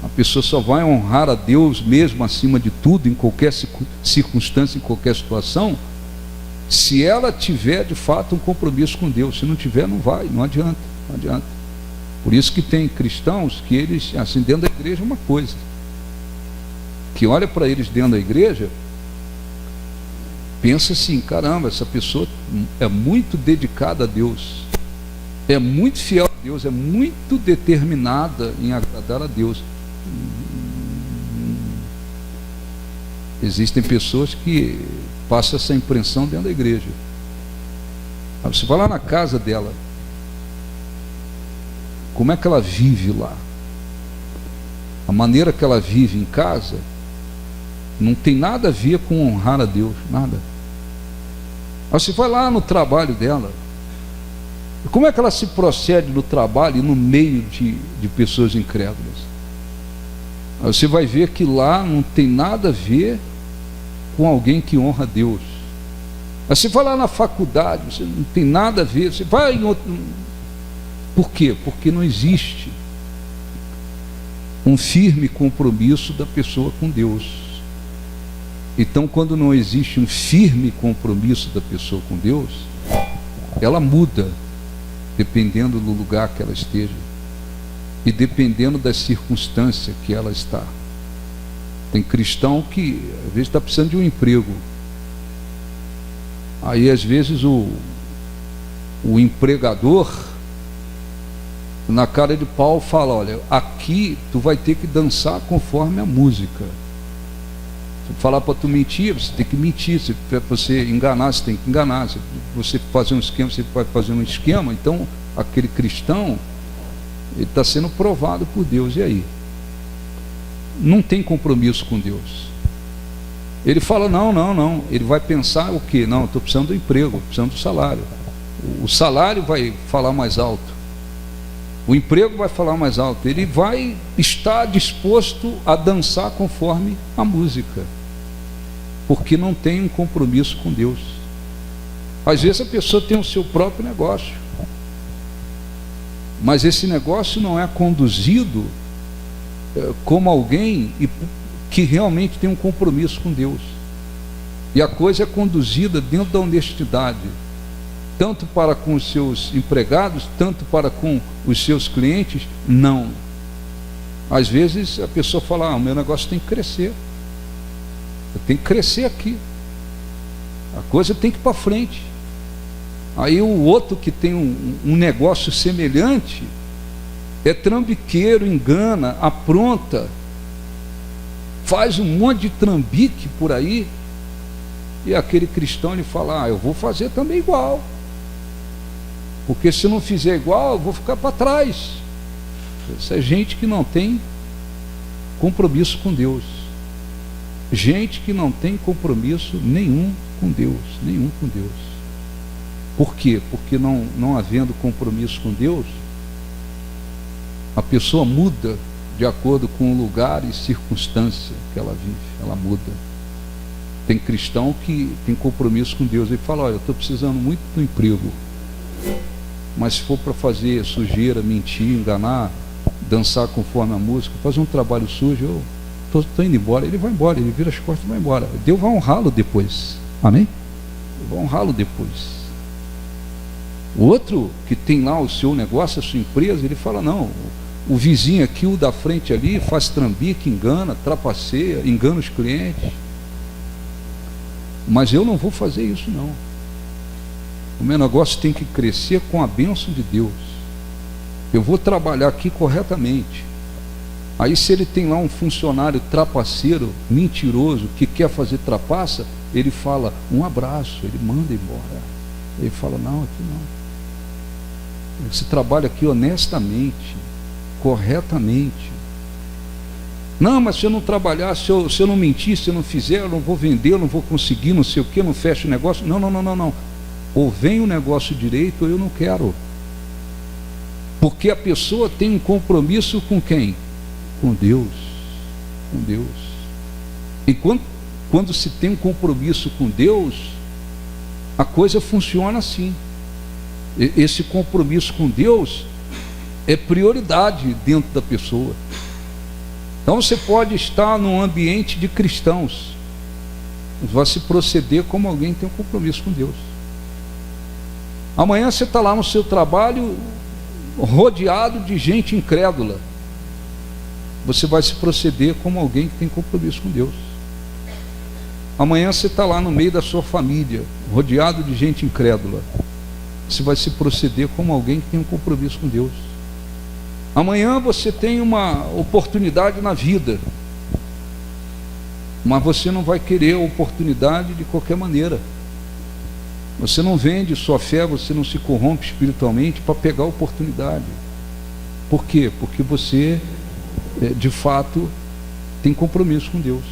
A pessoa só vai honrar a Deus mesmo acima de tudo, em qualquer circunstância, em qualquer situação, se ela tiver de fato um compromisso com Deus. Se não tiver, não vai, não adianta, não adianta. Por isso que tem cristãos que eles, assim, dentro da igreja é uma coisa, que olha para eles dentro da igreja, pensa assim, caramba, essa pessoa é muito dedicada a Deus, é muito fiel a Deus, é muito determinada em agradar a Deus. Existem pessoas que passam essa impressão dentro da igreja. Você vai lá na casa dela, como é que ela vive lá? A maneira que ela vive em casa não tem nada a ver com honrar a Deus, nada. Você vai lá no trabalho dela, como é que ela se procede no trabalho e no meio de pessoas incrédulas? Você vai ver que lá não tem nada a ver com alguém que honra a Deus. Você vai lá na faculdade, você não tem nada a ver. Você vai em outro... Por quê? Porque não existe um firme compromisso da pessoa com Deus. Então, quando não existe um firme compromisso da pessoa com Deus, ela muda, dependendo do lugar que ela esteja e dependendo da circunstância que ela está. Tem cristão que às vezes está precisando de um emprego, aí às vezes o empregador na cara de pau fala, olha, aqui tu vai ter que dançar conforme a música. Se falar para tu mentir, você tem que mentir. Se para você enganar, você tem que enganar. Se você fazer um esquema, você vai fazer um esquema. Então, aquele cristão, ele está sendo provado por Deus. E aí? Não tem compromisso com Deus. Ele fala, não. Ele vai pensar o quê? Não, estou precisando do emprego, precisando do salário. O salário vai falar mais alto. O emprego vai falar mais alto. Ele vai estar disposto a dançar conforme a música, porque não tem um compromisso com Deus. Às vezes a pessoa tem o seu próprio negócio, mas esse negócio não é conduzido como alguém que realmente tem um compromisso com Deus. E a coisa é conduzida dentro da honestidade, tanto para com os seus empregados, tanto para com os seus clientes. Não. Às vezes a pessoa fala: o meu negócio tem que crescer, eu tenho que crescer aqui, a coisa tem que ir para frente. Aí o outro que tem um negócio semelhante é trambiqueiro, engana, apronta, faz um monte de trambique por aí, e aquele cristão ele fala: eu vou fazer também igual, porque se não fizer igual eu vou ficar para trás. Isso é gente que não tem compromisso com Deus, gente que não tem compromisso nenhum com Deus, nenhum com Deus. Por quê? Porque não havendo compromisso com Deus, a pessoa muda de acordo com o lugar e circunstância que ela vive, ela muda. Tem cristão que tem compromisso com Deus, ele fala: olha, eu estou precisando muito do emprego, mas se for para fazer sujeira, mentir, enganar, dançar conforme a música, fazer um trabalho sujo, eu estou indo embora. Ele vai embora, ele vira as costas e vai embora. Deus vai honrá-lo depois, amém? Deus vai honrá-lo depois. O outro que tem lá o seu negócio, a sua empresa, ele fala: não, o vizinho aqui, o da frente ali, faz trambique, engana, trapaceia, engana os clientes, mas eu não vou fazer isso não. O meu negócio tem que crescer com a bênção de Deus. Eu vou trabalhar aqui corretamente. Aí se ele tem lá um funcionário trapaceiro, mentiroso, que quer fazer trapaça, ele fala: um abraço, ele manda embora. Ele fala: não, aqui não. Você trabalha aqui honestamente, corretamente. Não, mas se eu não trabalhar, se eu não mentir, se eu não fizer, eu não vou vender, eu não vou conseguir, não sei o que, não fecho o negócio. Não. Ou vem o negócio direito ou eu não quero. Porque a pessoa tem um compromisso com quem? Com Deus. Com Deus. E quando se tem um compromisso com Deus, a coisa funciona assim. Esse compromisso com Deus é prioridade dentro da pessoa. Então você pode estar num ambiente de cristãos, vai se proceder como alguém que tem um compromisso com Deus. Amanhã você está lá no seu trabalho, rodeado de gente incrédula, você vai se proceder como alguém que tem compromisso com Deus. Amanhã você está lá no meio da sua família, rodeado de gente incrédula, você vai se proceder como alguém que tem um compromisso com Deus. Amanhã você tem uma oportunidade na vida, mas você não vai querer a oportunidade de qualquer maneira. Você não vende sua fé, você não se corrompe espiritualmente para pegar a oportunidade. Por quê? Porque você, de fato, tem compromisso com Deus.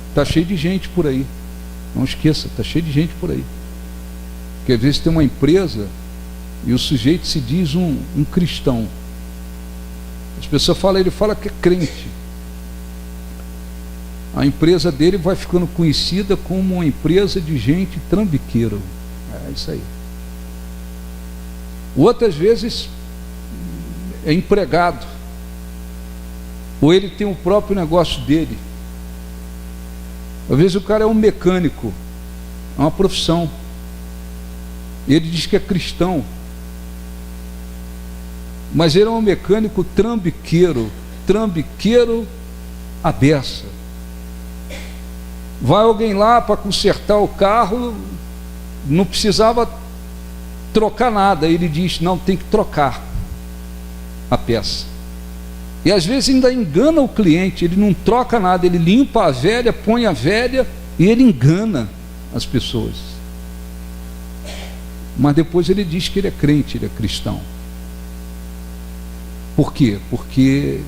Está cheio de gente por aí, não esqueça, está cheio de gente por aí. Porque às vezes tem uma empresa e o sujeito se diz um cristão. As pessoas falam, ele fala que é crente. A empresa dele vai ficando conhecida como uma empresa de gente trambiqueira. É isso aí. Outras vezes é empregado, ou ele tem o próprio negócio dele. Às vezes o cara é um mecânico, é uma profissão. Ele diz que é cristão, mas ele é um mecânico trambiqueiro à beça. Vai alguém lá para consertar o carro, não precisava trocar nada, ele diz: não, tem que trocar a peça. E às vezes ainda engana o cliente, ele não troca nada, ele limpa a velha, põe a velha e ele engana as pessoas. Mas depois ele diz que ele é crente, ele é cristão. Por quê? Porque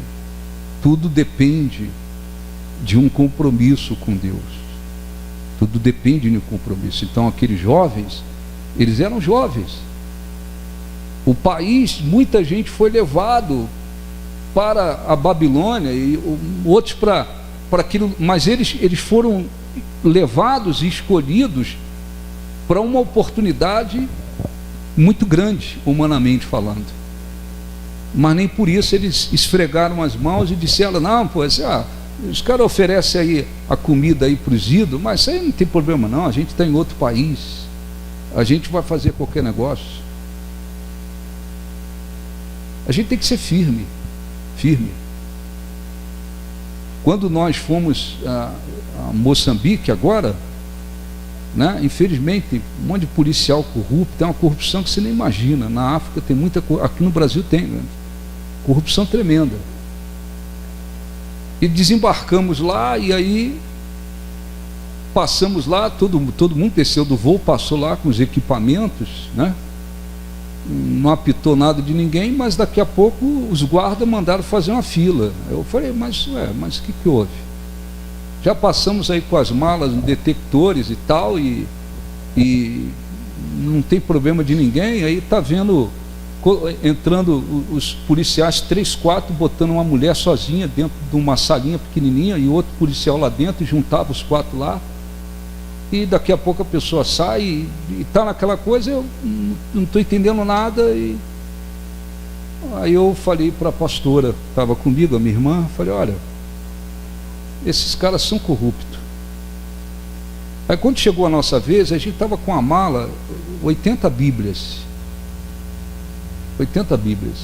tudo depende de um compromisso com Deus. Tudo depende de um compromisso. Então aqueles jovens, eles eram jovens, O país, muita gente foi levado para a Babilônia e outros para aquilo, mas eles foram levados e escolhidos para uma oportunidade muito grande, humanamente falando. Mas nem por isso eles esfregaram as mãos e disseram: não, pô, os caras oferecem aí a comida aí para os ídolos, mas isso aí não tem problema não, a gente está em outro país, a gente vai fazer qualquer negócio. A gente tem que ser firme. Quando nós fomos a Moçambique agora, né, infelizmente, um monte de policial corrupto, tem uma corrupção que você nem imagina. Na África tem muita, aqui no Brasil tem, né, corrupção tremenda. E desembarcamos lá, e aí passamos lá, todo mundo desceu do voo, passou lá com os equipamentos, né? Não apitou nada de ninguém, mas daqui a pouco os guardas mandaram fazer uma fila. Eu falei: mas o que houve? Já passamos aí com as malas, detectores e tal, e não tem problema de ninguém. Aí está vendo, entrando os policiais, 3, 4, botando uma mulher sozinha dentro de uma salinha pequenininha e outro policial lá dentro, e juntava os 4 lá. E daqui a pouco a pessoa sai e está naquela coisa, eu não estou entendendo nada. E aí eu falei para a pastora, estava comigo, a minha irmã, falei: olha, esses caras são corruptos. Aí quando chegou a nossa vez, a gente estava com a mala, 80 Bíblias. 80 Bíblias.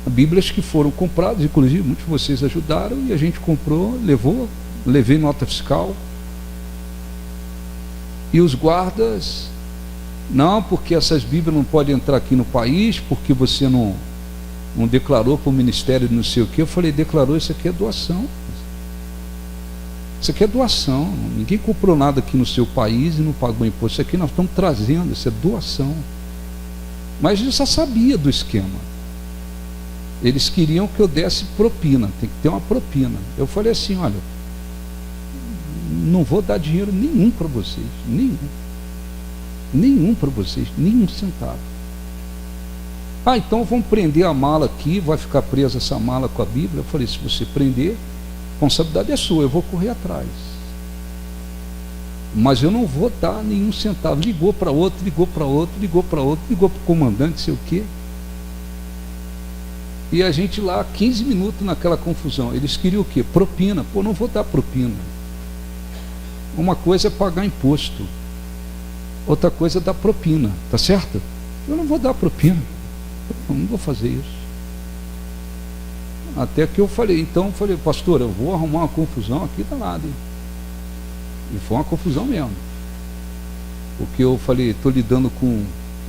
Bíblias que foram compradas, inclusive muitos de vocês ajudaram, e a gente comprou, levei nota fiscal. E os guardas: não, porque essas Bíblias não podem entrar aqui no país, porque você não declarou para o ministério de não sei o que. Eu falei: declarou, isso aqui é doação. Isso aqui é doação. Ninguém comprou nada aqui no seu país e não pagou imposto. Isso aqui nós estamos trazendo, isso é doação. Mas eu já sabia do esquema. Eles queriam que eu desse propina, tem que ter uma propina. Eu falei assim: olha, não vou dar dinheiro nenhum para vocês, nenhum para vocês, nenhum centavo. Então vamos prender a mala aqui, vai ficar presa essa mala com a Bíblia. Eu falei: se você prender, a responsabilidade é sua, eu vou correr atrás, mas eu não vou dar nenhum centavo. Ligou para outro, ligou para o comandante, sei o quê. E a gente lá, 15 minutos naquela confusão. Eles queriam o quê? Propina. Pô, não vou dar propina. Uma coisa é pagar imposto, outra coisa é dar propina, tá certo? Eu não vou dar propina, eu não vou fazer isso. Até que eu falei: pastor, eu vou arrumar uma confusão aqui danada, hein? E foi uma confusão mesmo, porque eu falei: estou lidando com,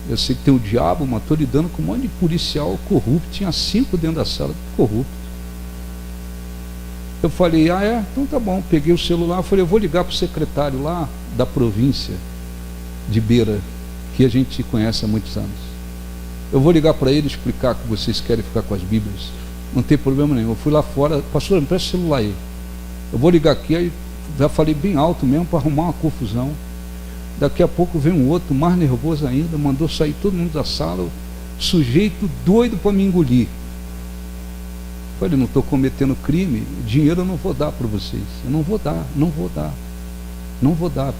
eu sei que tem o diabo, mas estou lidando com um monte de policial corrupto. Tinha 5 dentro da sala, corrupto. Eu falei: então tá bom. Peguei o celular, falei: eu vou ligar para o secretário lá da província de Beira, que a gente conhece há muitos anos. Eu vou ligar para ele, explicar que vocês querem ficar com as Bíblias, não tem problema nenhum. Eu fui lá fora: pastor, me presta o celular aí, eu vou ligar aqui. Aí já falei bem alto mesmo, para arrumar uma confusão. Daqui a pouco vem um outro, mais nervoso ainda, mandou sair todo mundo da sala, o sujeito doido para me engolir. Falei: não estou cometendo crime, dinheiro eu não vou dar para vocês, eu não vou dar.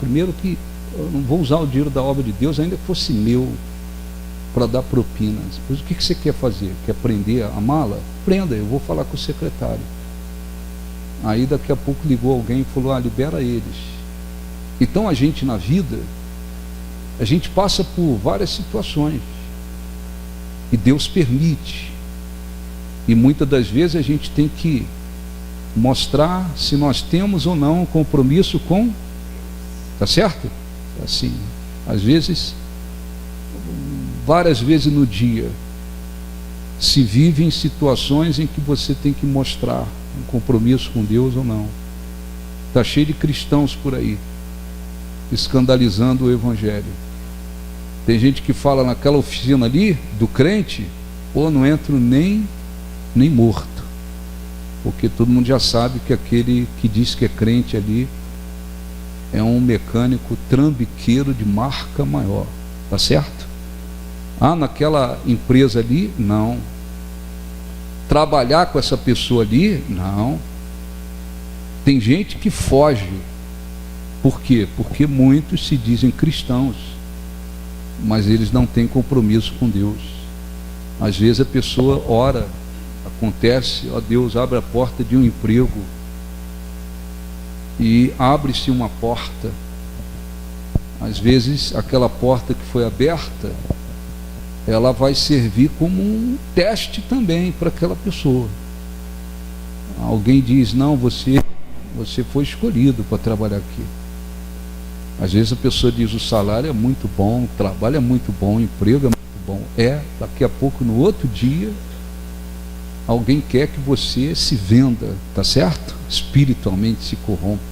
Primeiro que eu não vou usar o dinheiro da obra de Deus, ainda que fosse meu, para dar propinas. Depois, o que você quer fazer? Quer prender a mala? Prenda, eu vou falar com o secretário. Aí daqui a pouco ligou alguém e falou: libera eles. Então a gente na vida, a gente passa por várias situações, e Deus permite. E muitas das vezes a gente tem que mostrar se nós temos ou não um compromisso com, tá certo? Assim, às vezes, várias vezes no dia, se vive em situações em que você tem que mostrar um compromisso com Deus ou não. Está cheio de cristãos por aí, escandalizando o Evangelho. Tem gente que fala naquela oficina ali, do crente: pô, não entro nem morto, porque todo mundo já sabe que aquele que diz que é crente ali é um mecânico trambiqueiro de marca maior, tá certo? Ah, naquela empresa ali? Não. Trabalhar com essa pessoa ali? Não. Tem gente que foge. Por quê? Porque muitos se dizem cristãos, mas eles não têm compromisso com Deus. Às vezes a pessoa ora, acontece, ó Deus, abre a porta de um emprego, e abre-se uma porta. Às vezes aquela porta que foi aberta, ela vai servir como um teste também para aquela pessoa. Alguém diz, não, você foi escolhido para trabalhar aqui. Às vezes a pessoa diz, o salário é muito bom, o trabalho é muito bom, o emprego é muito bom. Daqui a pouco, no outro dia, alguém quer que você se venda, tá certo? Espiritualmente se corrompa.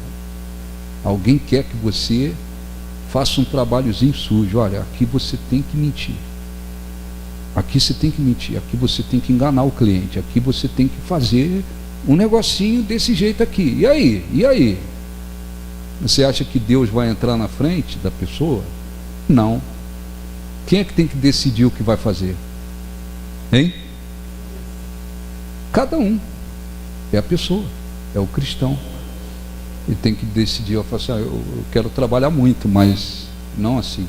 Alguém quer que você faça um trabalhozinho sujo. Olha, aqui você tem que mentir. Aqui você tem que mentir. Aqui você tem que enganar o cliente. Aqui você tem que fazer um negocinho desse jeito aqui. E aí? E aí? Você acha que Deus vai entrar na frente da pessoa? Não. Quem é que tem que decidir o que vai fazer? Hein? Cada um. É a pessoa. É o cristão. Ele tem que decidir. Eu falo assim, eu quero trabalhar muito, mas não assim.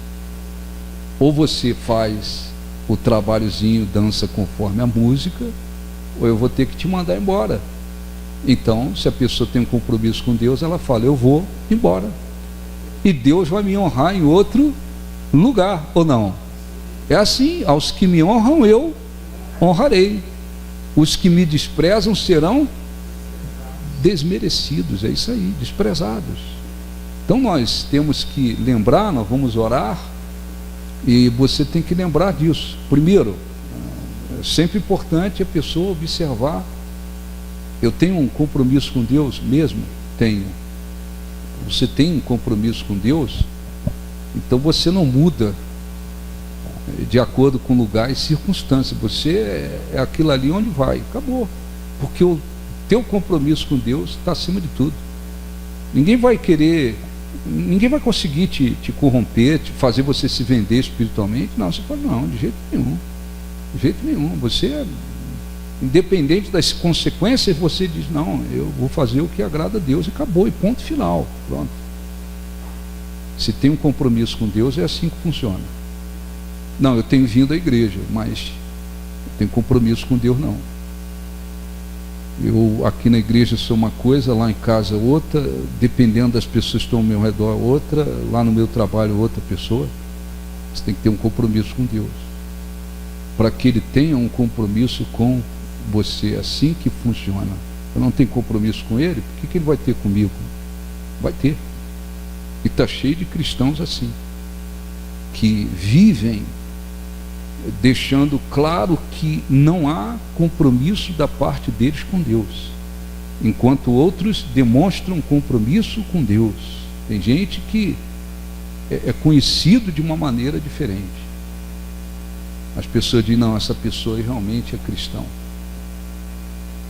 Ou você faz o trabalhozinho, dança conforme a música, ou eu vou ter que te mandar embora. Então, se a pessoa tem um compromisso com Deus, ela fala, eu vou embora. E Deus vai me honrar em outro lugar, ou não? É assim, aos que me honram eu honrarei. Os que me desprezam serão desmerecidos, é isso aí, desprezados. Então nós temos que lembrar, nós vamos orar, e você tem que lembrar disso. Primeiro, é sempre importante a pessoa observar, eu tenho um compromisso com Deus mesmo? Tenho. Você tem um compromisso com Deus? Então você não muda de acordo com lugar e circunstância. Você é aquilo ali onde vai, acabou. Porque o teu compromisso com Deus está acima de tudo. Ninguém vai conseguir te corromper, te fazer você se vender espiritualmente. Não, você fala, não, de jeito nenhum. De jeito nenhum. Você, independente das consequências, você diz, não, eu vou fazer o que agrada a Deus, e acabou, e ponto final. Pronto. Se tem um compromisso com Deus, é assim que funciona. Não, eu tenho vindo à igreja, mas tenho compromisso com Deus, não. Eu aqui na igreja sou uma coisa, lá em casa outra, dependendo das pessoas que estão ao meu redor outra, lá no meu trabalho outra pessoa. Você tem que ter um compromisso com Deus, para que Ele tenha um compromisso com você. Assim que funciona. Eu não tenho compromisso com Ele, por que Ele vai ter comigo? Vai ter. E está cheio de cristãos assim, que vivem deixando claro que não há compromisso da parte deles com Deus, enquanto outros demonstram compromisso com Deus. Tem gente que é conhecido de uma maneira diferente. As pessoas dizem, não, essa pessoa realmente é cristão.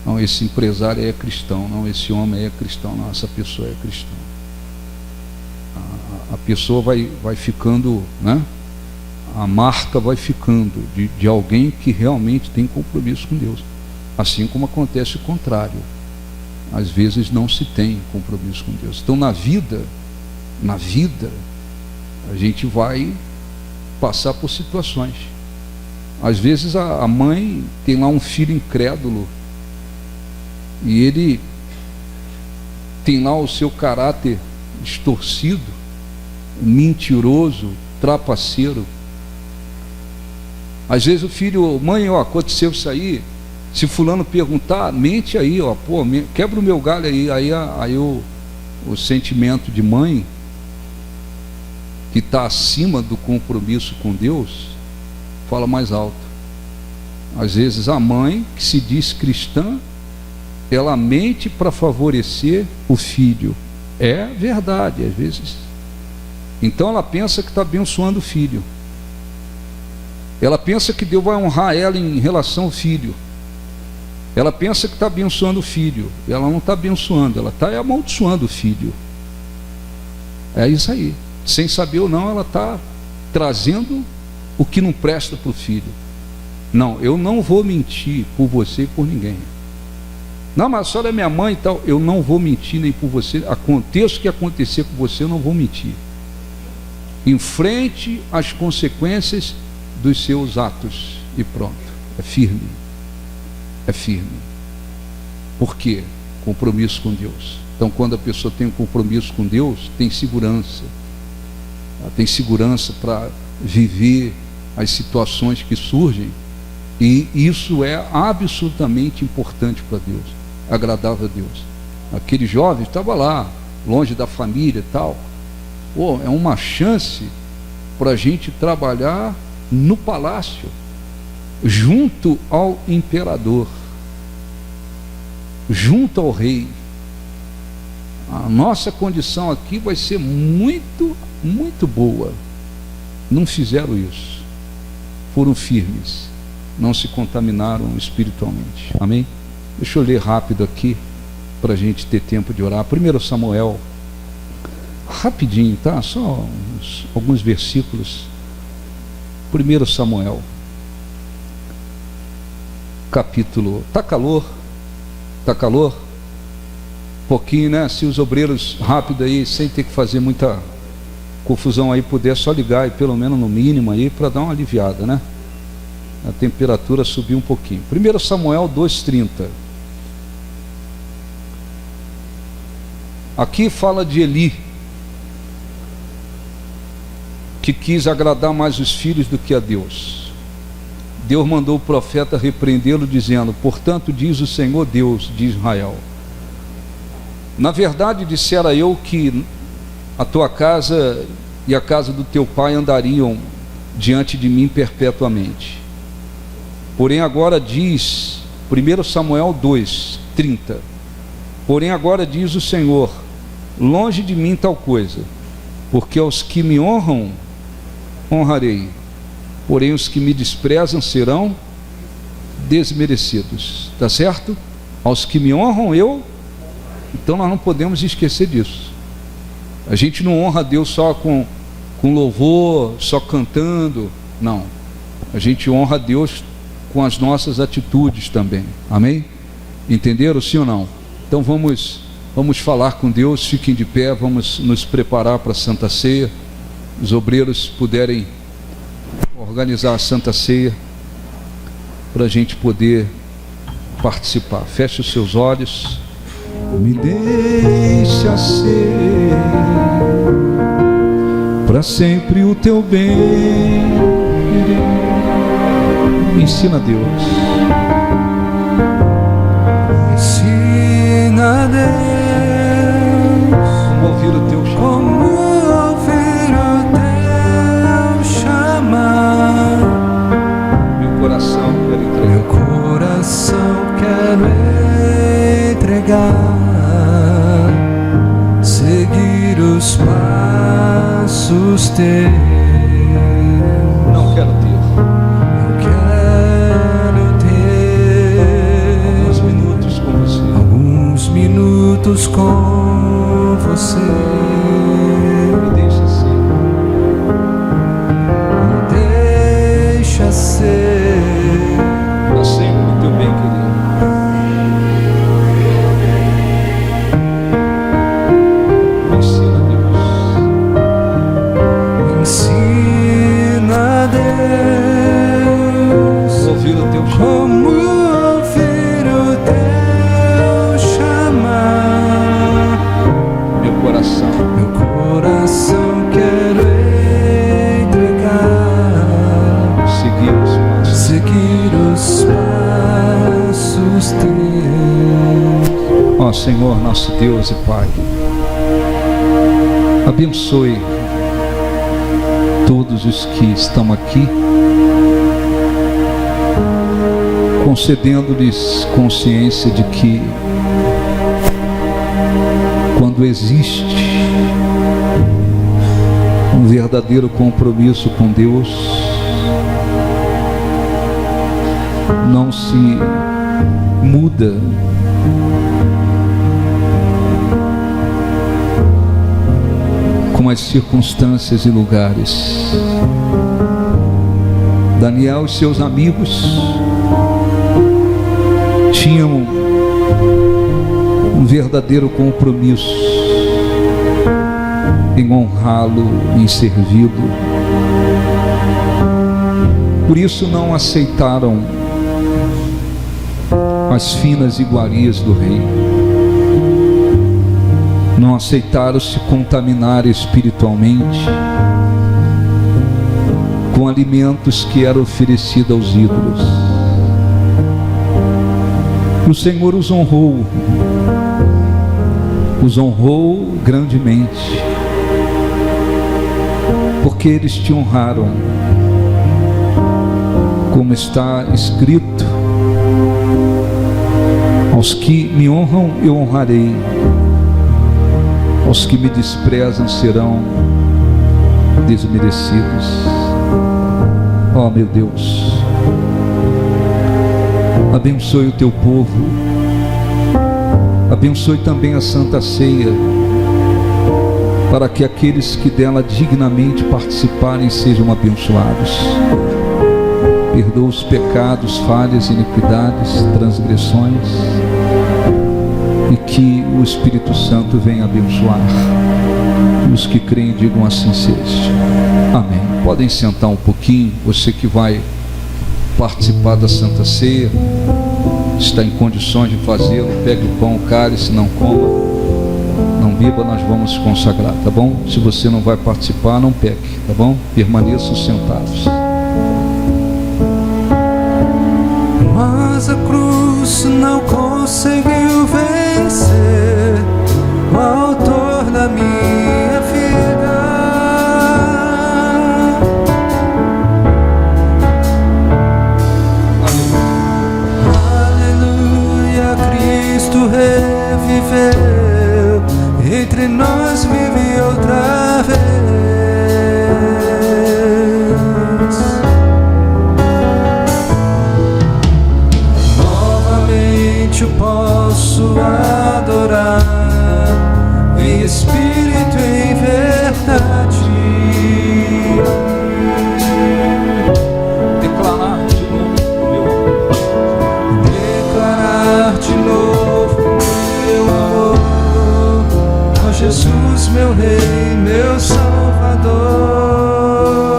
Não, esse empresário é cristão. Não, esse homem é cristão. Não, essa pessoa é cristão. A pessoa vai ficando, né? A marca vai ficando de alguém que realmente tem compromisso com Deus. Assim como acontece o contrário. Às vezes não se tem compromisso com Deus. Então na vida, a gente vai passar por situações. Às vezes a mãe tem lá um filho incrédulo, e ele tem lá o seu caráter distorcido, mentiroso, trapaceiro. Às vezes o filho, mãe, ó, aconteceu isso aí, se fulano perguntar, mente aí, ó, pô, quebra o meu galho aí o sentimento de mãe, que está acima do compromisso com Deus, fala mais alto. Às vezes a mãe, que se diz cristã, ela mente para favorecer o filho. É verdade, às vezes. Então ela pensa que está abençoando o filho. Ela pensa que Deus vai honrar ela em relação ao filho. Ela pensa que está abençoando o filho. Ela não está abençoando, ela está amaldiçoando o filho. É isso aí. Sem saber ou não, ela está trazendo o que não presta para o filho. Não, eu não vou mentir por você e por ninguém. Não, mas a senhora é minha mãe e tal. Eu não vou mentir nem por você. Aconteça o que acontecer com você, eu não vou mentir. Enfrente as consequências dos seus atos e pronto. É firme. É firme. Por quê? Compromisso com Deus. Então, quando a pessoa tem um compromisso com Deus, tem segurança. Ela tem segurança para viver as situações que surgem. E isso é absolutamente importante para Deus, agradável a Deus. Aquele jovem estava lá, longe da família e tal. Pô, é uma chance para a gente trabalhar no palácio, junto ao imperador, junto ao rei. A nossa condição aqui vai ser muito, muito boa. Não fizeram isso, foram firmes, não se contaminaram espiritualmente. Amém? Deixa eu ler rápido aqui, para a gente ter tempo de orar. 1 Samuel, rapidinho, tá? Só alguns versículos. 1 Samuel, capítulo... Tá calor? Tá calor? Pouquinho, né? Se os obreiros rápido aí, sem ter que fazer muita confusão aí, puder só ligar aí, pelo menos no mínimo aí, para dar uma aliviada, né? A temperatura subiu um pouquinho. 1 Samuel 2,30. Aqui fala de Eli, que quis agradar mais os filhos do que a Deus. Deus mandou o profeta repreendê-lo, dizendo: portanto, diz o Senhor Deus de Israel, na verdade dissera eu que a tua casa e a casa do teu pai andariam diante de mim perpetuamente. Porém agora diz, 1 Samuel 2:30, porém agora diz o Senhor, longe de mim tal coisa, porque aos que me honram, honrarei, porém os que me desprezam serão desmerecidos. Tá certo? Aos que me honram, eu... Então nós não podemos esquecer disso. A gente não honra a Deus só com louvor, só cantando. Não. A gente honra a Deus com as nossas atitudes também. Amém? Entenderam, sim ou não? Então vamos falar com Deus. Fiquem de pé, vamos nos preparar para a Santa Ceia. Os obreiros puderem organizar a Santa Ceia para a gente poder participar. Feche os seus olhos. Me deixa ser para sempre o teu bem. Ensina a Deus. Ensina a Deus Como ouvir o teu chamado. como ouvir o teu chamar. Meu coração quero entregar. Meu coração quero entregar, seguir os passos teus. Não quero ter. Alguns minutos com você. Alguns minutos com você. Me deixa ser. Me deixa ser Para sempre o teu bem querido. Ensina Deus. Ensina a Deus Ouvir o teu chamado. como ouvir o teu chamar. Meu coração. Meu coração quero entregar, Seguir os passos. seguir os passos teus. Ó Senhor, nosso Deus e Pai, abençoe todos os que estão aqui, concedendo-lhes consciência de que quando existe um verdadeiro compromisso com Deus, não se muda com as circunstâncias e lugares. Daniel e seus amigos tinham um verdadeiro compromisso em honrá-lo, em servi-lo. Por isso não aceitaram as finas iguarias do rei. Não aceitaram se contaminar espiritualmente com alimentos que eram oferecidos aos ídolos. O Senhor os honrou grandemente, porque eles te honraram, como está escrito: aos que me honram eu honrarei, aos que me desprezam serão desmerecidos. Ó meu Deus, abençoe o teu povo, abençoe também a Santa Ceia, para que aqueles que dela dignamente participarem sejam abençoados. Perdoa os pecados, falhas, iniquidades, transgressões, e que o Espírito Santo venha abençoar. Os que creem digam assim seja. Amém. Podem sentar um pouquinho. Você que vai participar da Santa Ceia, está em condições de fazê-lo. Pegue o pão, o cálice, não coma, não beba, nós vamos consagrar, tá bom? Se você não vai participar, não peque, tá bom? Permaneçam sentados. Mas a cruz não conseguiu vencer o autor da minha vida. Aleluia, Cristo reviveu, entre nós vive outra vez. Novamente eu posso adorar em espírito e em verdade. Declarar de novo meu amor. Declarar de novo meu amor a Jesus, meu Rei, meu Salvador.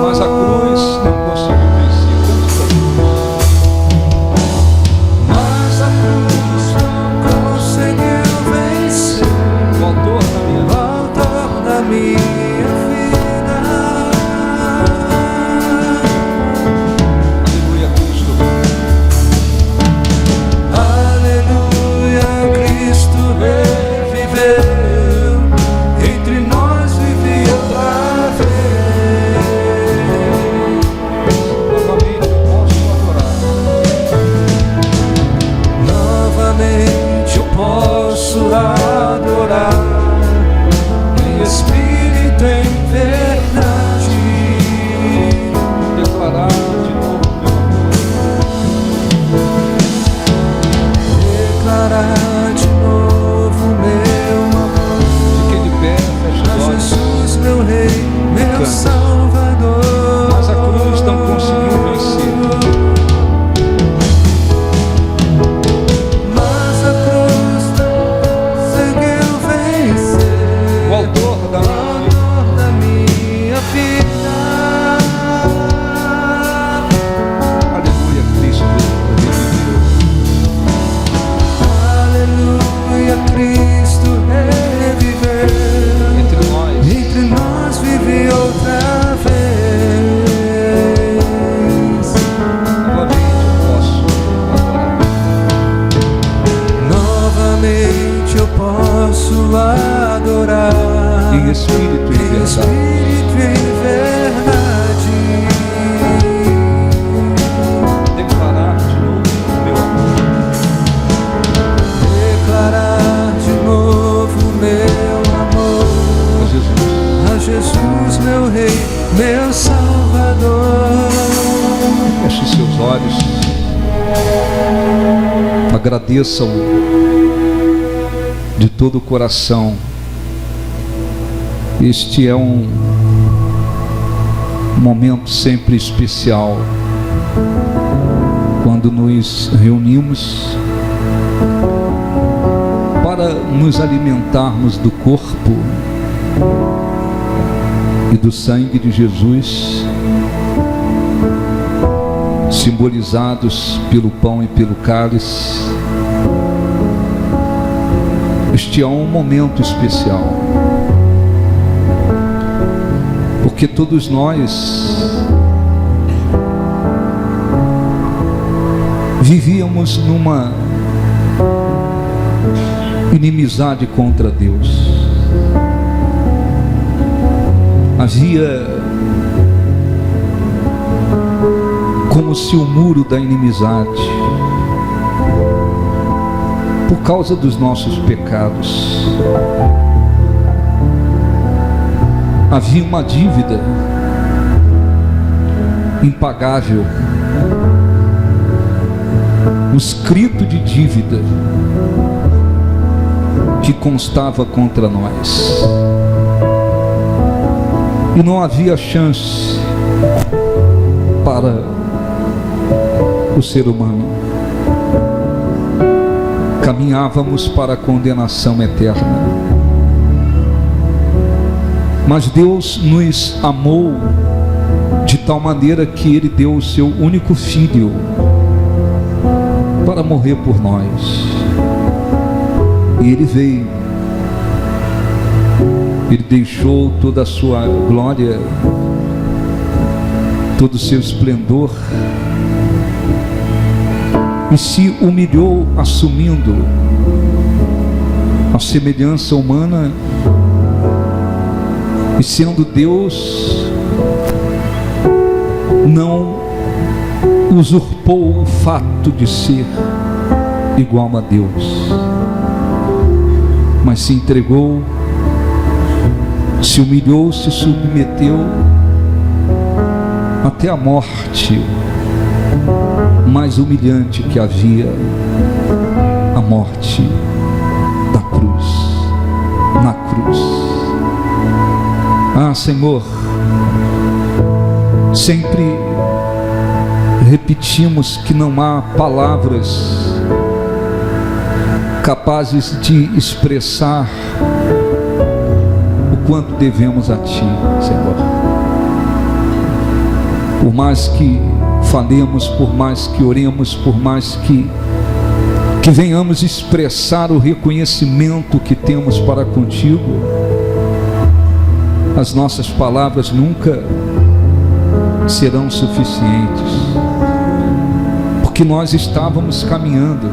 Mas a cruz não conseguiu vencer. Mas a cruz não conseguiu vencer O autor da minha o autor da minha vida. aleluia, Cristo. Aleluia, Cristo reviveu, entre nós vive outra vez. Novamente eu posso adorar. Novamente eu posso adorar em espírito e em verdade. Declarar de novo meu amor. Declarar de novo meu amor Fiquem de pé, feche a os olhos. Jesus, meu Rei, meu Cante. Salvador. Mas a cruz não conseguiu vencer. Mas a cruz não conseguiu vencer O autor da o autor da minha vida. aleluia, Cristo reviveu. Aleluia, Cristo reviveu, Entre nós, entre nós vive outra vez. novamente eu posso adorar. Novamente eu posso adorar Em espírito e em em verdade. espírito e em verdade. Declarar de novo meu amor. Declarar de novo meu amor A Jesus. a Jesus, meu Rei, meu Salvador. Feche seus olhos. Agradeçam de todo o coração. Este é um momento sempre especial quando nos reunimos para nos alimentarmos do corpo e do sangue de Jesus, simbolizados pelo pão e pelo cálice. Este é um momento especial, porque todos nós vivíamos numa inimizade contra Deus. Havia como se o muro da inimizade, por causa dos nossos pecados, havia uma dívida impagável, um escrito de dívida que constava contra nós, e não havia chance para o ser humano. Caminhávamos para a condenação eterna, mas Deus nos amou de tal maneira que Ele deu o seu único Filho para morrer por nós. E Ele veio, Ele deixou toda a sua glória, todo o seu esplendor, e se humilhou, assumindo a semelhança humana, e sendo Deus, não usurpou o fato de ser igual a Deus, mas se entregou, se humilhou, se submeteu até a morte mais humilhante que havia, a morte da cruz, na cruz. Ah, Senhor, sempre repetimos que não há palavras capazes de expressar o quanto devemos a Ti, Senhor. Por mais que falemos, por mais que oremos, por mais que venhamos expressar o reconhecimento que temos para contigo, as nossas palavras nunca serão suficientes, porque nós estávamos caminhando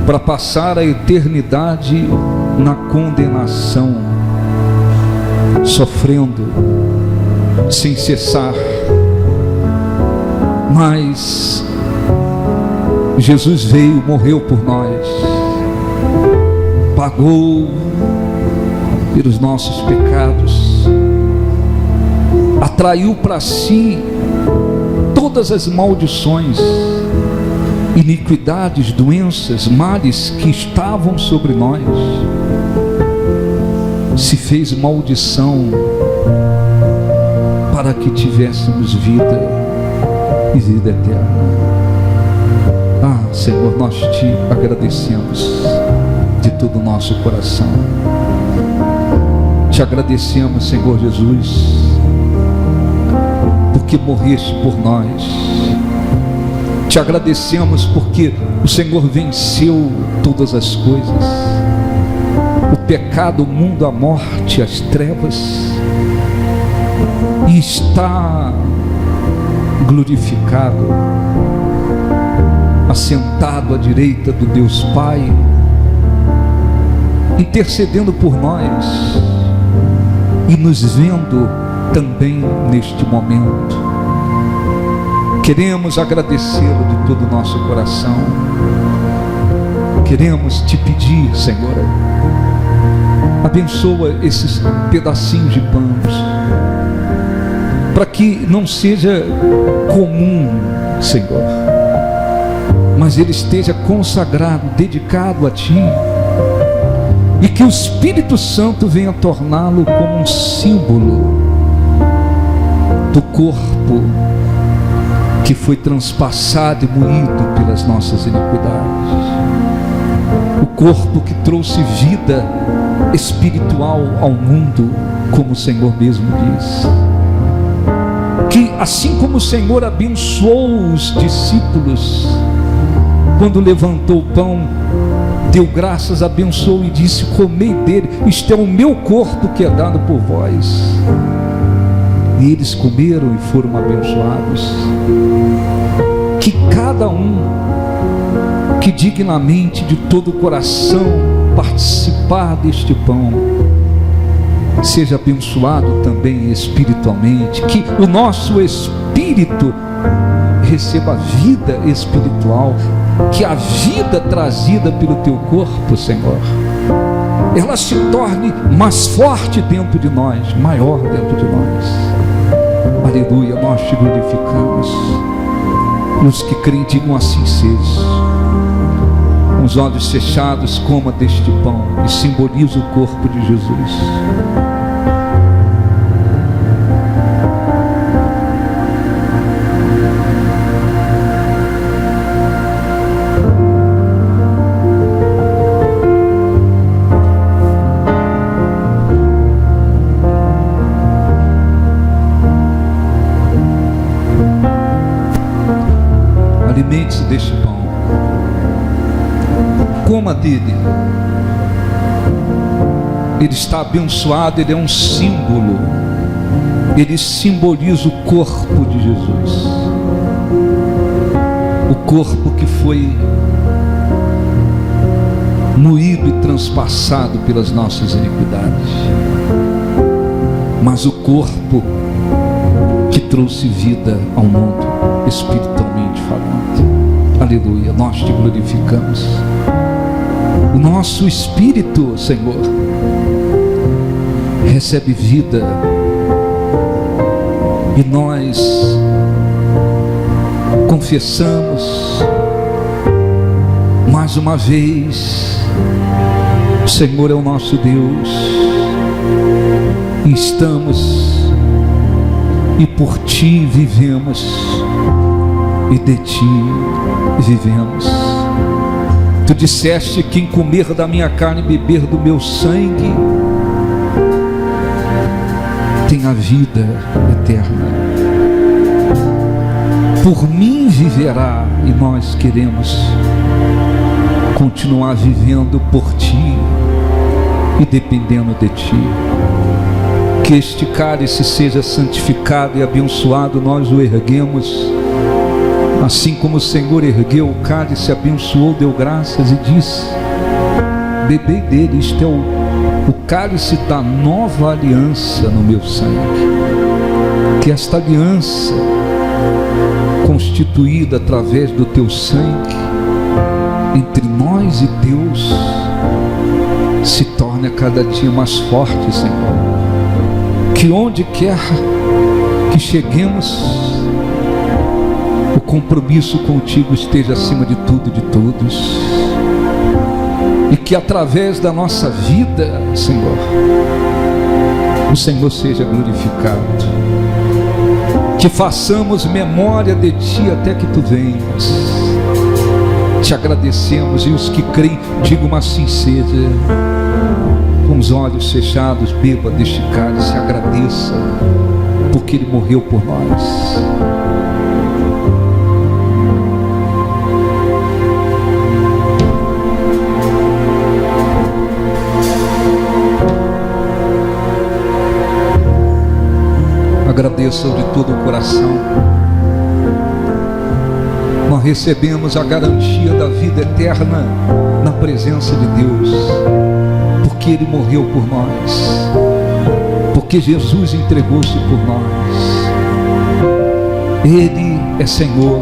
para passar a eternidade na condenação, sofrendo sem cessar. Mas Jesus veio, morreu por nós, pagou pelos nossos pecados, atraiu para si todas as maldições, iniquidades, doenças, males que estavam sobre nós, se fez maldição para que tivéssemos vida e vida eterna. Ah, Senhor, nós Te agradecemos de todo o nosso coração. Te agradecemos, Senhor Jesus, porque morreste por nós. Te agradecemos porque o Senhor venceu todas as coisas, o pecado, o mundo, a morte, as trevas, e está glorificado, assentado à direita do Deus Pai, intercedendo por nós e nos vendo também neste momento. Queremos agradecê-lo de todo o nosso coração. Queremos Te pedir, Senhor, abençoa esses pedacinhos de pães, para que não seja comum, Senhor, mas ele esteja consagrado, dedicado a Ti, e que o Espírito Santo venha torná-lo como um símbolo do corpo que foi transpassado e moído pelas nossas iniquidades, o corpo que trouxe vida espiritual ao mundo, como o Senhor mesmo diz, que assim como o Senhor abençoou os discípulos, quando levantou o pão, deu graças, abençoou e disse: comei dele, isto é o meu corpo que é dado por vós. E eles comeram e foram abençoados. Que cada um que dignamente de todo o coração participar deste pão seja abençoado também espiritualmente, que o nosso espírito receba vida espiritual, que a vida trazida pelo teu corpo, Senhor, ela se torne mais forte dentro de nós, maior dentro de nós. Aleluia, nós te glorificamos. E os que creem digam assim seja. Com os olhos fechados, coma deste pão e simboliza o corpo de Jesus. Alimente-se deste pão, coma dele. Ele está abençoado, ele é um símbolo, ele simboliza o corpo de Jesus, o corpo que foi moído e transpassado pelas nossas iniquidades, mas o corpo que trouxe vida ao mundo, espiritualmente falando. Aleluia, nós te glorificamos. O nosso espírito, Senhor, recebe vida, e nós confessamos mais uma vez: o Senhor é o nosso Deus, e estamos e por ti vivemos, e de ti vivemos. Tu disseste: quem comer da minha carne e beber do meu sangue tem a vida eterna. Por mim viverá, e nós queremos continuar vivendo por ti e dependendo de ti. Que este cálice seja santificado e abençoado, nós o erguemos, assim como o Senhor ergueu o cálice, abençoou, deu graças e disse: bebei dele, isto é o cálice da nova aliança no meu sangue. Que esta aliança, constituída através do teu sangue entre nós e Deus, se torne a cada dia mais forte, Senhor. Que onde quer que cheguemos, o compromisso contigo esteja acima de tudo e de todos, e que através da nossa vida, Senhor, o Senhor seja glorificado. Que façamos memória de ti até que tu venhas. Te agradecemos, e os que creem digam assim seja. Com os olhos fechados, beba deste cálice, agradeça, porque ele morreu por nós. Agradeça de todo o coração. Nós recebemos a garantia da vida eterna na presença de Deus, porque ele morreu por nós, porque Jesus entregou-se por nós. Ele é Senhor,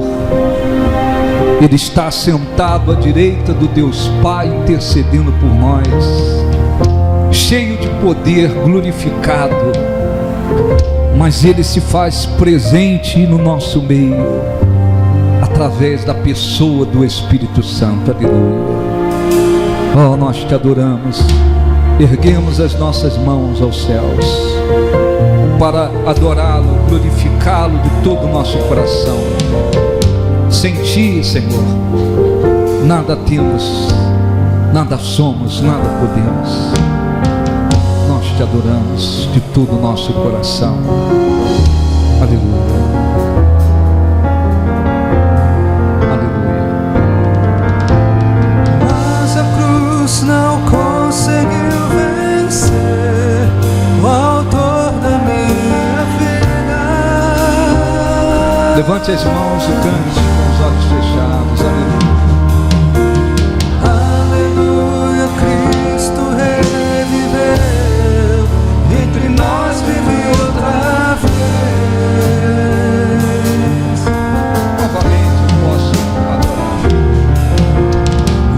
ele está sentado à direita do Deus Pai, intercedendo por nós, cheio de poder, glorificado, mas ele se faz presente no nosso meio, através da pessoa do Espírito Santo. Aleluia. Oh, nós te adoramos, erguemos as nossas mãos aos céus, para adorá-lo, glorificá-lo de todo o nosso coração. Sem Ti, Senhor, nada temos, nada somos, nada podemos. Nós Te adoramos de todo o nosso coração. Aleluia. Não conseguiu vencer o autor da minha vida. Levante as mãos e cante com os olhos fechados. Aleluia. Aleluia, Cristo reviveu, entre nós vive outra vez. Novamente eu posso adorar.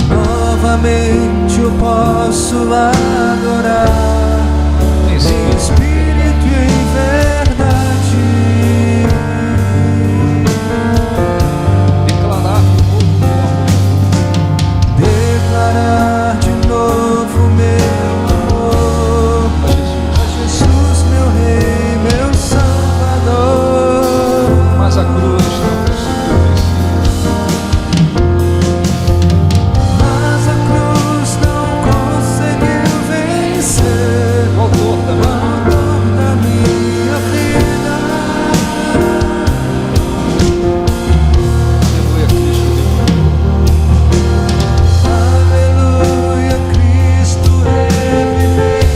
Novamente eu posso adorar em espírito e em verdade, declarar de novo meu amor a Jesus, meu Rei, meu Salvador. Mas a cruz não conseguiu vencer. O autor da minha vida. Aleluia, Cristo reviveu,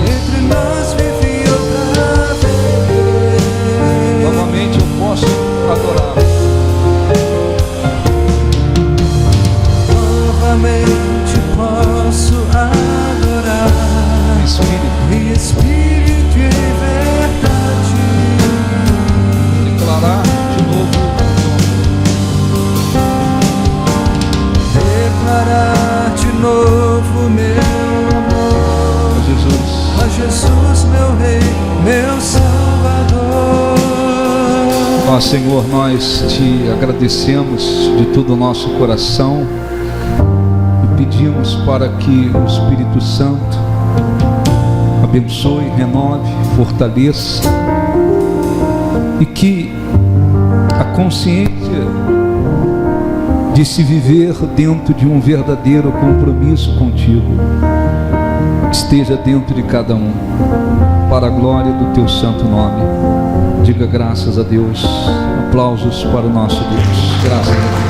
entre nós vive outra vez. Novamente eu posso adorar. Novamente posso adorar em espírito e em verdade, Declarar de novo meu amor a Jesus, meu Rei, meu Salvador. Ó Senhor, nós Te agradecemos de todo o nosso coração e pedimos para que o Espírito Santo abençoe, renove, fortaleça e que a consciência de se viver dentro de um verdadeiro compromisso contigo esteja dentro de cada um, para a glória do Teu santo nome. Diga graças a Deus. Aplausos para o nosso Deus. Graças a Deus.